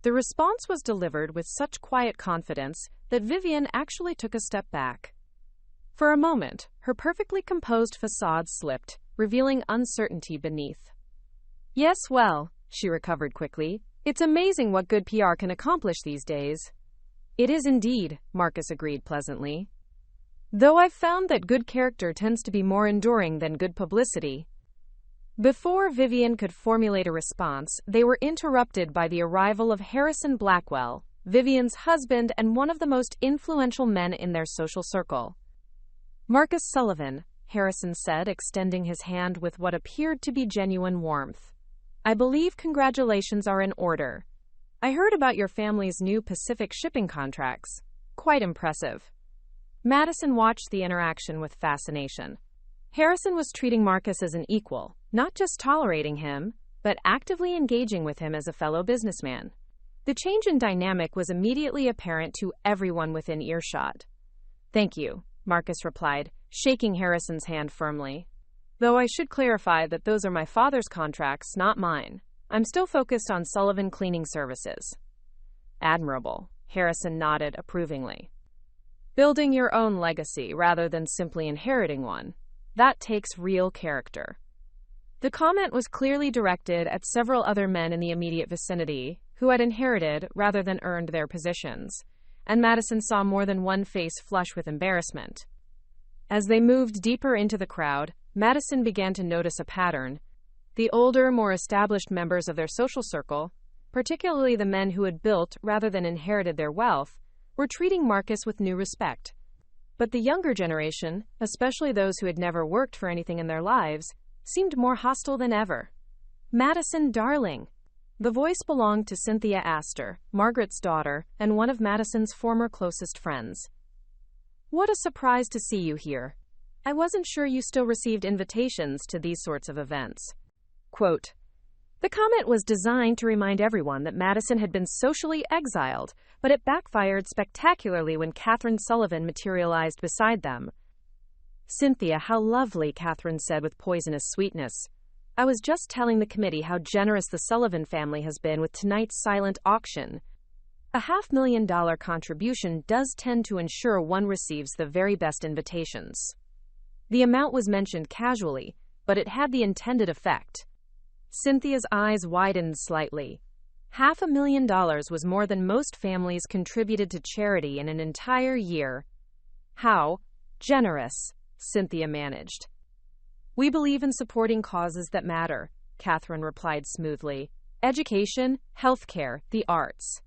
S1: The response was delivered with such quiet confidence that Vivian actually took a step back. For a moment, her perfectly composed facade slipped, revealing uncertainty beneath. "Yes, well," she recovered quickly, "it's amazing what good PR can accomplish these days." "It is indeed," Marcus agreed pleasantly. "Though I've found that good character tends to be more enduring than good publicity." Before Vivian could formulate a response, they were interrupted by the arrival of Harrison Blackwell, Vivian's husband and one of the most influential men in their social circle. "Marcus Sullivan," Harrison said, extending his hand with what appeared to be genuine warmth. "I believe congratulations are in order. I heard about your family's new Pacific shipping contracts. Quite impressive." Madison watched the interaction with fascination. Harrison was treating Marcus as an equal, not just tolerating him, but actively engaging with him as a fellow businessman. The change in dynamic was immediately apparent to everyone within earshot. "Thank you," Marcus replied, shaking Harrison's hand firmly. "Though I should clarify that those are my father's contracts, not mine. I'm still focused on Sullivan Cleaning Services." "Admirable," Harrison nodded approvingly. "Building your own legacy rather than simply inheriting one. That takes real character." The comment was clearly directed at several other men in the immediate vicinity who had inherited rather than earned their positions, and Madison saw more than one face flush with embarrassment. As they moved deeper into the crowd, Madison began to notice a pattern. The older, more established members of their social circle, particularly the men who had built rather than inherited their wealth, were treating Marcus with new respect. But the younger generation, especially those who had never worked for anything in their lives, seemed more hostile than ever. "Madison, darling." The voice belonged to Cynthia Astor, Margaret's daughter, and one of Madison's former closest friends. "What a surprise to see you here. I wasn't sure you still received invitations to these sorts of events." Quote, the comment was designed to remind everyone that Madison had been socially exiled, but it backfired spectacularly when Catherine Sullivan materialized beside them. Cynthia, how lovely, Catherine said with poisonous sweetness. I was just telling the committee how generous the Sullivan family has been with tonight's silent auction. A $500,000 contribution does tend to ensure one receives the very best invitations. The amount was mentioned casually, but it had the intended effect. Cynthia's eyes widened slightly. $500,000 was more than most families contributed to charity in an entire year. How generous, Cynthia managed. We believe in supporting causes that matter, Catherine replied smoothly. Education, healthcare, the arts.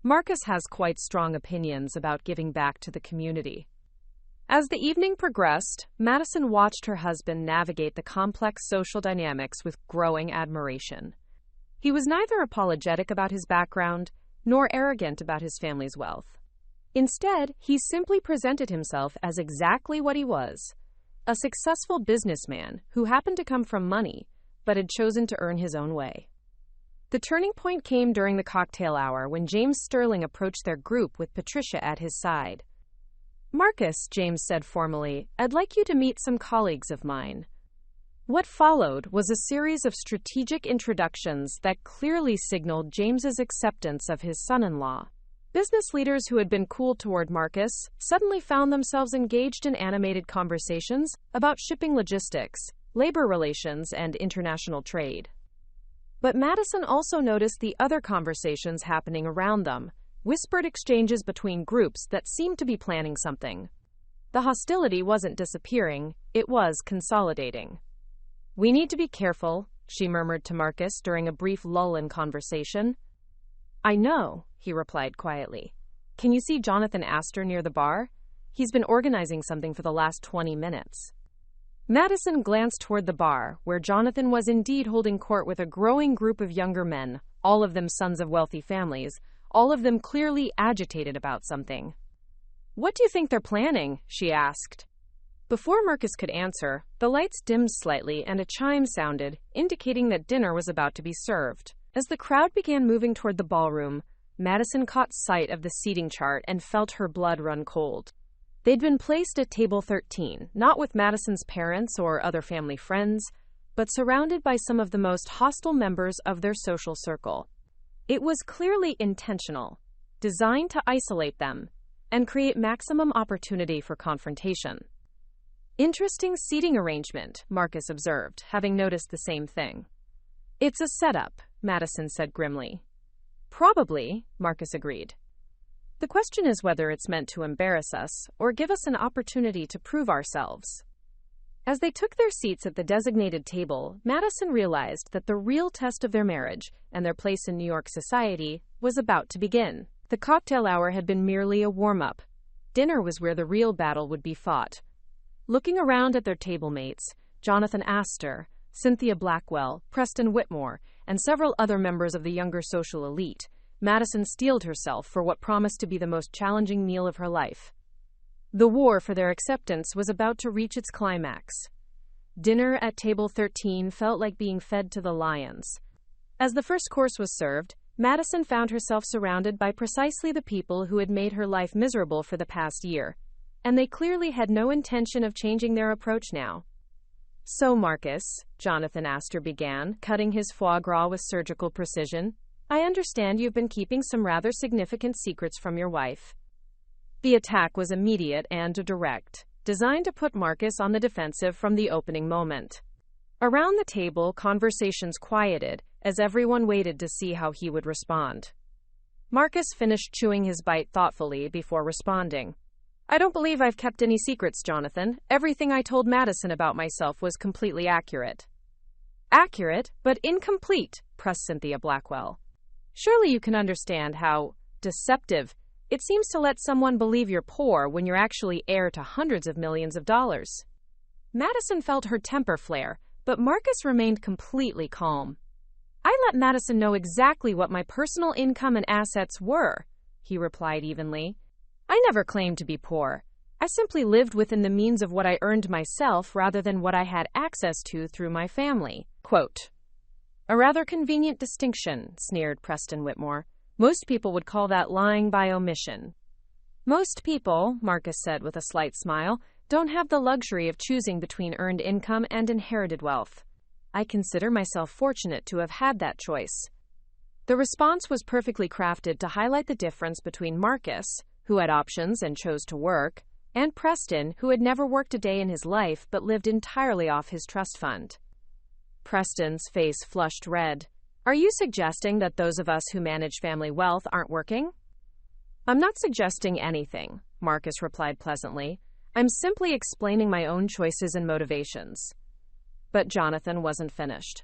S1: Marcus has quite strong opinions about giving back to the community. As the evening progressed, Madison watched her husband navigate the complex social dynamics with growing admiration. He was neither apologetic about his background nor arrogant about his family's wealth. Instead, he simply presented himself as exactly what he was, a successful businessman who happened to come from money, but had chosen to earn his own way. The turning point came during the cocktail hour when James Sterling approached their group with Patricia at his side. Marcus, James said formally, I'd like you to meet some colleagues of mine. What followed was a series of strategic introductions that clearly signaled James's acceptance of his son-in-law. Business leaders who had been cool toward Marcus suddenly found themselves engaged in animated conversations about shipping logistics, labor relations, and international trade. But Madison also noticed the other conversations happening around them, whispered exchanges between groups that seemed to be planning something. The hostility wasn't disappearing, it was consolidating. We need to be careful, she murmured to Marcus during a brief lull in conversation. I know, he replied quietly. Can you see Jonathan Astor near the bar? He's been organizing something for the last 20 minutes. Madison glanced toward the bar, where Jonathan was indeed holding court with a growing group of younger men, all of them sons of wealthy families, all of them clearly agitated about something. What do you think they're planning? She asked. Before Marcus could answer, the lights dimmed slightly and a chime sounded, indicating that dinner was about to be served. As the crowd began moving toward the ballroom, Madison caught sight of the seating chart and felt her blood run cold. They'd been placed at table 13, not with Madison's parents or other family friends, but surrounded by some of the most hostile members of their social circle. It was clearly intentional, designed to isolate them and create maximum opportunity for confrontation. Interesting seating arrangement, Marcus observed, having noticed the same thing. It's a setup, Madison said grimly. Probably, Marcus agreed. The question is whether it's meant to embarrass us or give us an opportunity to prove ourselves. As they took their seats at the designated table, Madison realized that the real test of their marriage and their place in New York society was about to begin. The cocktail hour had been merely a warm-up. Dinner was where the real battle would be fought. Looking around at their table mates, Jonathan Astor, Cynthia Blackwell, Preston Whitmore, and several other members of the younger social elite, Madison steeled herself for what promised to be the most challenging meal of her life. The war for their acceptance was about to reach its climax. Dinner at table 13 felt like being fed to the lions. As the first course was served, Madison found herself surrounded by precisely the people who had made her life miserable for the past year, and they clearly had no intention of changing their approach now. So, Marcus, Jonathan Astor began, cutting his foie gras with surgical precision, I understand you've been keeping some rather significant secrets from your wife. The attack was immediate and direct, designed to put Marcus on the defensive from the opening moment. Around the table, conversations quieted as everyone waited to see how he would respond. Marcus finished chewing his bite thoughtfully before responding. I don't believe I've kept any secrets, Jonathan. Everything I told Madison about myself was completely accurate. Accurate, but incomplete, pressed Cynthia Blackwell. Surely you can understand how deceptive it seems to let someone believe you're poor when you're actually heir to hundreds of millions of dollars. Madison felt her temper flare, but Marcus remained completely calm. I let Madison know exactly what my personal income and assets were, he replied evenly. I never claimed to be poor. I simply lived within the means of what I earned myself rather than what I had access to through my family. Quote, a rather convenient distinction, sneered Preston Whitmore. Most people would call that lying by omission. Most people, Marcus said with a slight smile, don't have the luxury of choosing between earned income and inherited wealth. I consider myself fortunate to have had that choice." The response was perfectly crafted to highlight the difference between Marcus, who had options and chose to work, and Preston, who had never worked a day in his life but lived entirely off his trust fund. Preston's face flushed red. "Are you suggesting that those of us who manage family wealth aren't working?" "I'm not suggesting anything," Marcus replied pleasantly. "I'm simply explaining my own choices and motivations." But Jonathan wasn't finished.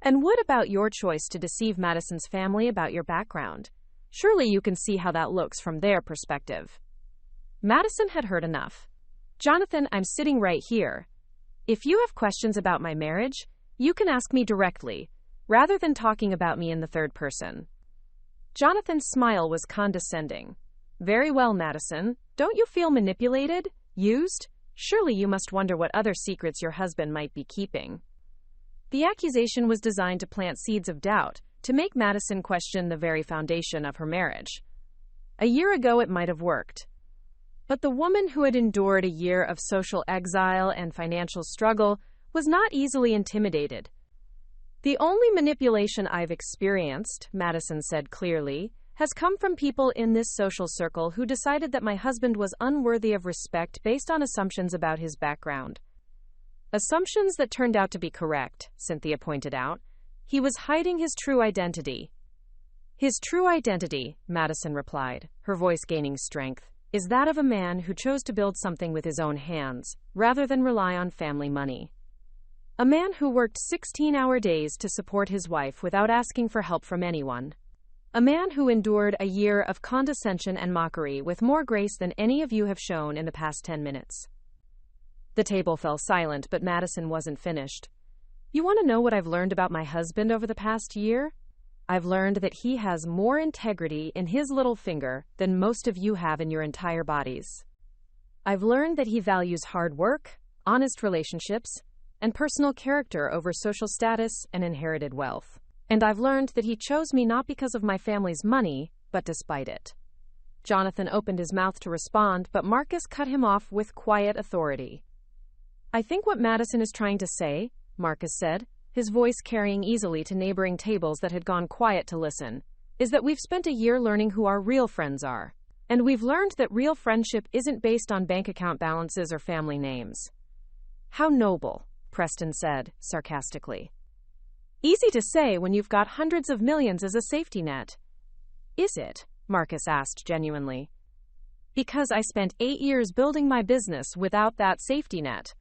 S1: "And what about your choice to deceive Madison's family about your background? Surely you can see how that looks from their perspective." Madison had heard enough. "Jonathan, I'm sitting right here. If you have questions about my marriage, you can ask me directly, rather than talking about me in the third person." Jonathan's smile was condescending. "Very well, Madison. Don't you feel manipulated? Used? Surely you must wonder what other secrets your husband might be keeping." The accusation was designed to plant seeds of doubt, to make Madison question the very foundation of her marriage. A year ago it might have worked. But the woman who had endured a year of social exile and financial struggle was not easily intimidated. "The only manipulation I've experienced," Madison said clearly, "has come from people in this social circle who decided that my husband was unworthy of respect based on assumptions about his background." Assumptions that turned out to be correct, Cynthia pointed out. He was hiding his true identity. "His true identity," Madison replied, her voice gaining strength, "is that of a man who chose to build something with his own hands, rather than rely on family money. A man who worked 16-hour days to support his wife without asking for help from anyone. A man who endured a year of condescension and mockery with more grace than any of you have shown in the past 10 minutes. The table fell silent, but Madison wasn't finished. "You want to know what I've learned about my husband over the past year? I've learned that he has more integrity in his little finger than most of you have in your entire bodies. I've learned that he values hard work, honest relationships, and personal character over social status and inherited wealth. And I've learned that he chose me not because of my family's money, but despite it." Jonathan opened his mouth to respond, but Marcus cut him off with quiet authority. "I think what Madison is trying to say," Marcus said, his voice carrying easily to neighboring tables that had gone quiet to listen, "is that we've spent a year learning who our real friends are. And we've learned that real friendship isn't based on bank account balances or family names." "How noble," Preston said, sarcastically. "Easy to say when you've got hundreds of millions as a safety net." "Is it?" Marcus asked genuinely. "Because I spent 8 years building my business without that safety net.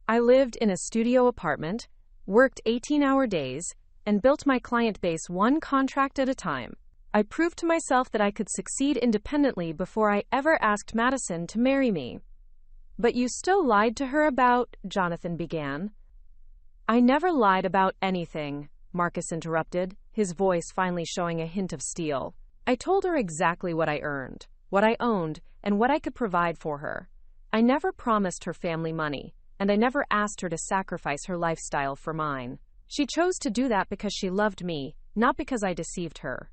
S1: I lived in a studio apartment, worked 18-hour days, and built my client base one contract at a time. I proved to myself that I could succeed independently before I ever asked Madison to marry me." "But you still lied to her about," Jonathan began. "I never lied about anything," Marcus interrupted, his voice finally showing a hint of steel. "I told her exactly what I earned, what I owned, and what I could provide for her. I never promised her family money, and I never asked her to sacrifice her lifestyle for mine. She chose to do that because she loved me, not because I deceived her."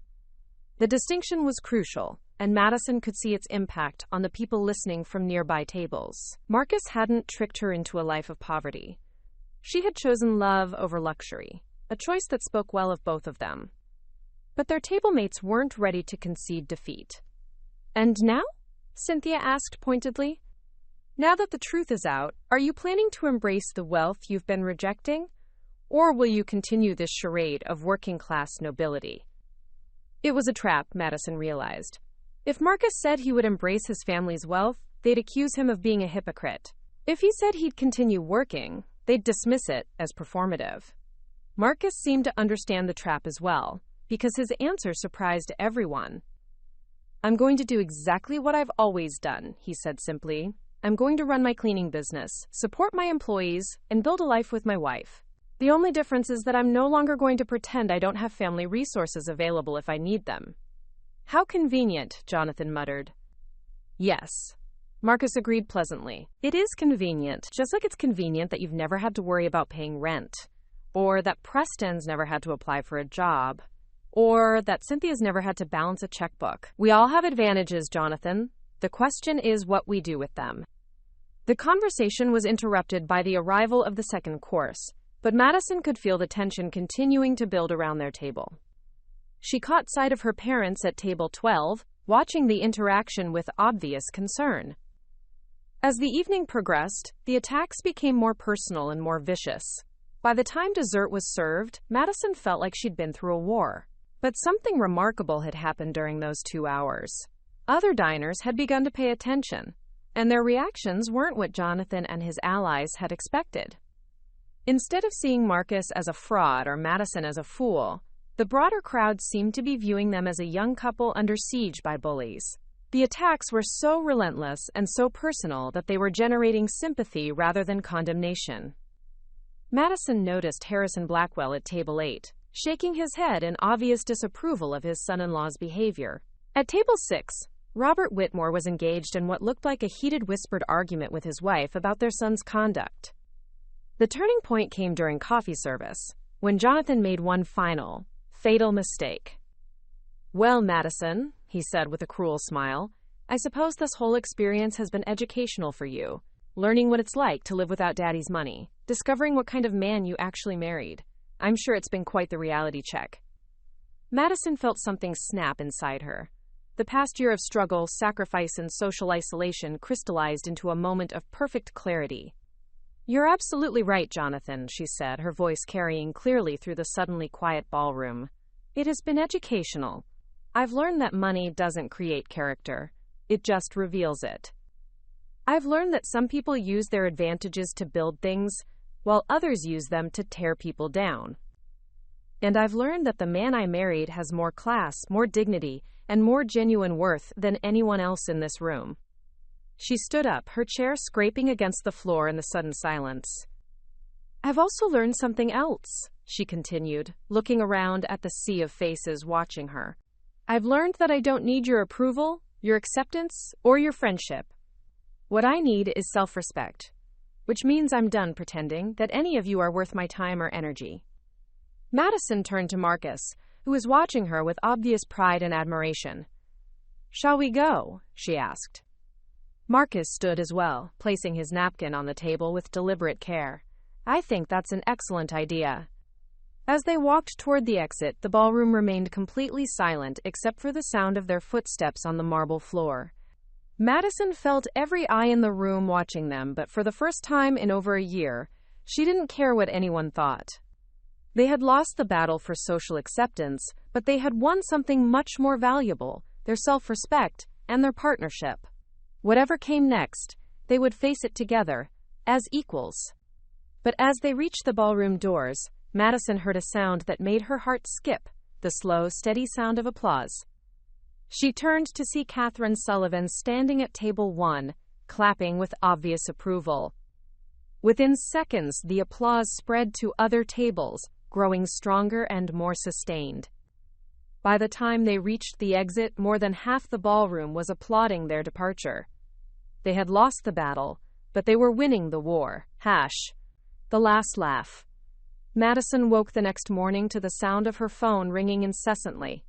S1: The distinction was crucial, and Madison could see its impact on the people listening from nearby tables. Marcus hadn't tricked her into a life of poverty. She had chosen love over luxury, a choice that spoke well of both of them. But their table mates weren't ready to concede defeat. "And now?" Cynthia asked pointedly. "Now that the truth is out, are you planning to embrace the wealth you've been rejecting? Or will you continue this charade of working-class nobility?" It was a trap, Madison realized. If Marcus said he would embrace his family's wealth, they'd accuse him of being a hypocrite. If he said he'd continue working, they'd dismiss it as performative. Marcus seemed to understand the trap as well, because his answer surprised everyone. "I'm going to do exactly what I've always done," he said simply. "I'm going to run my cleaning business, support my employees, and build a life with my wife. The only difference is that I'm no longer going to pretend I don't have family resources available if I need them." "How convenient," Jonathan muttered. "Yes," Marcus agreed pleasantly. "It is convenient, just like it's convenient that you've never had to worry about paying rent, or that Preston's never had to apply for a job, or that Cynthia's never had to balance a checkbook. We all have advantages, Jonathan. The question is what we do with them." The conversation was interrupted by the arrival of the second course, but Madison could feel the tension continuing to build around their table. She caught sight of her parents at table 12, watching the interaction with obvious concern. As the evening progressed, the attacks became more personal and more vicious. By the time dessert was served, Madison felt like she'd been through a war. But something remarkable had happened during those 2 hours. Other diners had begun to pay attention, and their reactions weren't what Jonathan and his allies had expected. Instead of seeing Marcus as a fraud or Madison as a fool, the broader crowd seemed to be viewing them as a young couple under siege by bullies. The attacks were so relentless and so personal that they were generating sympathy rather than condemnation. Madison noticed Harrison Blackwell at table 8, shaking his head in obvious disapproval of his son-in-law's behavior. At table 6, Robert Whitmore was engaged in what looked like a heated whispered argument with his wife about their son's conduct. The turning point came during coffee service, when Jonathan made one final, fatal mistake. "Well, Madison," he said with a cruel smile, "I suppose this whole experience has been educational for you. Learning what it's like to live without Daddy's money, discovering what kind of man you actually married. I'm sure it's been quite the reality check." Madison felt something snap inside her. The past year of struggle, sacrifice, and social isolation crystallized into a moment of perfect clarity. "You're absolutely right, Jonathan," she said, her voice carrying clearly through the suddenly quiet ballroom. "It has been educational. I've learned that money doesn't create character. It just reveals it. I've learned that some people use their advantages to build things, while others use them to tear people down. And I've learned that the man I married has more class, more dignity, and more genuine worth than anyone else in this room." She stood up, her chair scraping against the floor in the sudden silence. "I've also learned something else," she continued, looking around at the sea of faces watching her. "I've learned that I don't need your approval, your acceptance, or your friendship. What I need is self-respect, which means I'm done pretending that any of you are worth my time or energy." Madison turned to Marcus, who was watching her with obvious pride and admiration. "Shall we go?" she asked. Marcus stood as well, placing his napkin on the table with deliberate care. "I think that's an excellent idea." As they walked toward the exit, the ballroom remained completely silent except for the sound of their footsteps on the marble floor. Madison felt every eye in the room watching them, but for the first time in over a year, she didn't care what anyone thought. They had lost the battle for social acceptance, but they had won something much more valuable, their self-respect and their partnership. Whatever came next, they would face it together, as equals. But as they reached the ballroom doors, Madison heard a sound that made her heart skip, the slow, steady sound of applause. She turned to see Catherine Sullivan standing at table 1, clapping with obvious approval. Within seconds, the applause spread to other tables, growing stronger and more sustained. By the time they reached the exit, more than half the ballroom was applauding their departure. They had lost the battle, but they were winning the war. The last laugh. Madison woke the next morning to the sound of her phone ringing incessantly.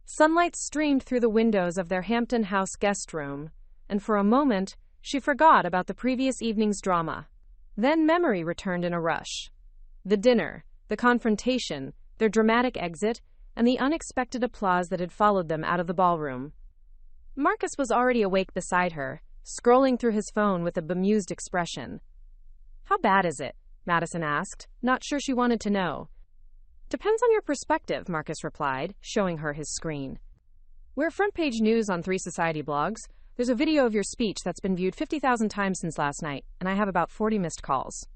S1: Sunlight streamed through the windows of their Hampton House guest room, and for a moment, she forgot about the previous evening's drama. Then memory returned in a rush. The dinner, the confrontation, their dramatic exit, and the unexpected applause that had followed them out of the ballroom. Marcus was already awake beside her, scrolling through his phone with a bemused expression. "How bad is it?" Madison asked, not sure she wanted to know. "Depends on your perspective," Marcus replied, showing her his screen. "We're front-page news on 3 society blogs. There's a video of your speech that's been viewed 50,000 times since last night, and I have about 40 missed calls."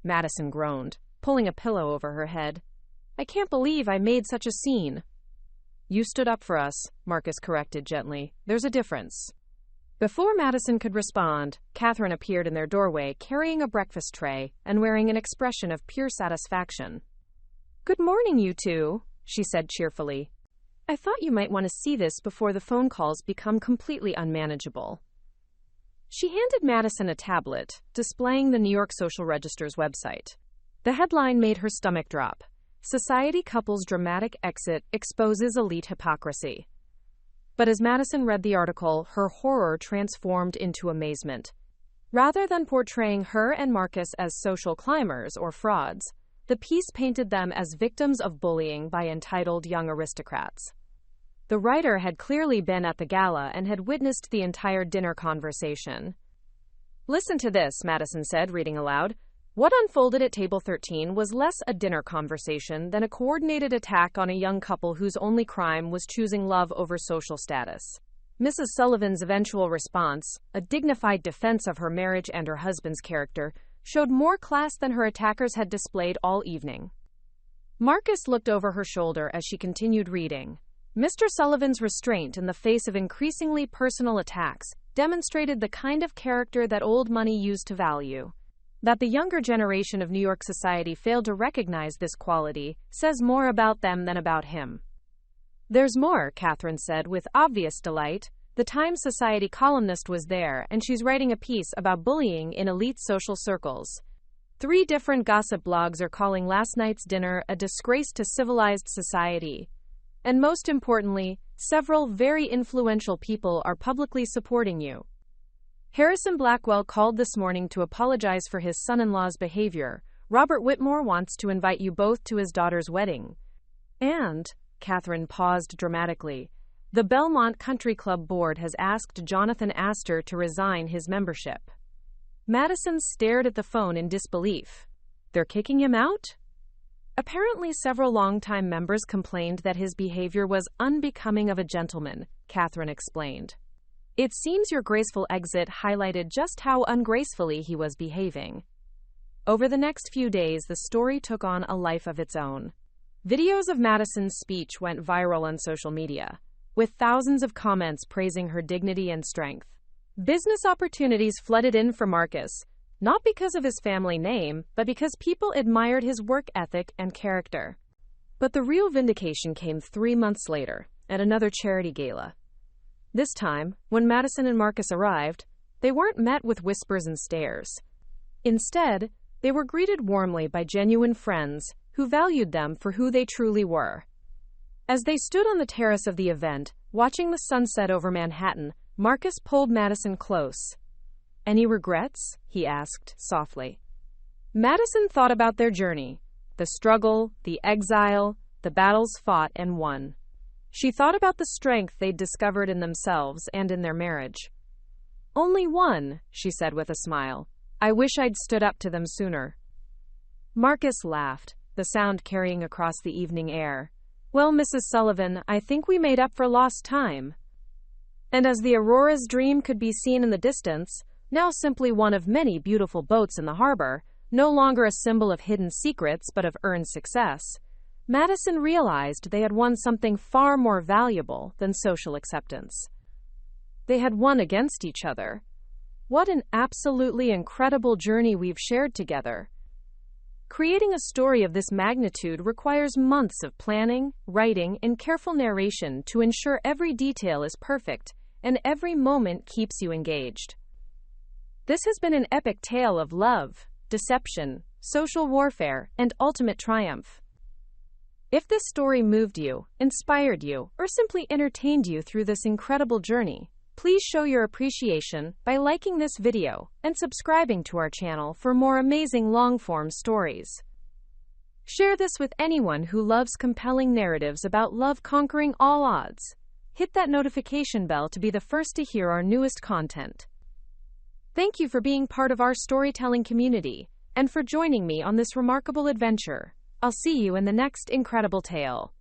S1: Madison groaned, pulling a pillow over her head. "I can't believe I made such a scene." "You stood up for us," Marcus corrected gently. "There's a difference." Before Madison could respond, Catherine appeared in their doorway carrying a breakfast tray and wearing an expression of pure satisfaction. "Good morning, you two," she said cheerfully. "I thought you might want to see this before the phone calls become completely unmanageable." She handed Madison a tablet, displaying the New York Social Register's website. The headline made her stomach drop. "Society Couple's Dramatic Exit Exposes Elite Hypocrisy." But as Madison read the article, her horror transformed into amazement. Rather than portraying her and Marcus as social climbers or frauds, the piece painted them as victims of bullying by entitled young aristocrats. The writer had clearly been at the gala and had witnessed the entire dinner conversation. "Listen to this," Madison said, reading aloud. "What unfolded at table 13 was less a dinner conversation than a coordinated attack on a young couple whose only crime was choosing love over social status." Mrs. Sullivan's eventual response, a dignified defense of her marriage and her husband's character, showed more class than her attackers had displayed all evening. Marcus looked over her shoulder as she continued reading. Mr. Sullivan's restraint in the face of increasingly personal attacks demonstrated the kind of character that old money used to value. That the younger generation of New York society failed to recognize this quality says more about them than about him. "There's more," Catherine said with obvious delight. The Times Society columnist was there, and she's writing a piece about bullying in elite social circles. 3 different gossip blogs are calling last night's dinner a disgrace to civilized society. And most importantly, several very influential people are publicly supporting you. Harrison Blackwell called this morning to apologize for his son-in-law's behavior. Robert Whitmore wants to invite you both to his daughter's wedding. And, Catherine paused dramatically, the Belmont Country Club board has asked Jonathan Astor to resign his membership. Madison stared at the phone in disbelief. "They're kicking him out?" "Apparently several longtime members complained that his behavior was unbecoming of a gentleman," Catherine explained. "It seems your graceful exit highlighted just how ungracefully he was behaving." Over the next few days, the story took on a life of its own. Videos of Madison's speech went viral on social media, with thousands of comments praising her dignity and strength. Business opportunities flooded in for Marcus, not because of his family name, but because people admired his work ethic and character. But the real vindication came 3 months later, at another charity gala. This time, when Madison and Marcus arrived, they weren't met with whispers and stares. Instead, they were greeted warmly by genuine friends who valued them for who they truly were. As they stood on the terrace of the event, watching the sunset over Manhattan, Marcus pulled Madison close. "Any regrets?" he asked, softly. Madison thought about their journey, the struggle, the exile, the battles fought and won. She thought about the strength they'd discovered in themselves and in their marriage. "Only one," she said with a smile. "I wish I'd stood up to them sooner." Marcus laughed, the sound carrying across the evening air. "Well, Mrs. Sullivan, I think we made up for lost time." And as the Aurora's dream could be seen in the distance, now simply one of many beautiful boats in the harbor, no longer a symbol of hidden secrets but of earned success, Madison realized they had won something far more valuable than social acceptance. They had won against each other. What an absolutely incredible journey we've shared together. Creating a story of this magnitude requires months of planning, writing, and careful narration to ensure every detail is perfect and every moment keeps you engaged. This has been an epic tale of love, deception, social warfare, and ultimate triumph. If this story moved you, inspired you, or simply entertained you through this incredible journey, please show your appreciation by liking this video and subscribing to our channel for more amazing long-form stories. Share this with anyone who loves compelling narratives about love conquering all odds. Hit that notification bell to be the first to hear our newest content. Thank you for being part of our storytelling community and for joining me on this remarkable adventure. I'll see you in the next incredible tale.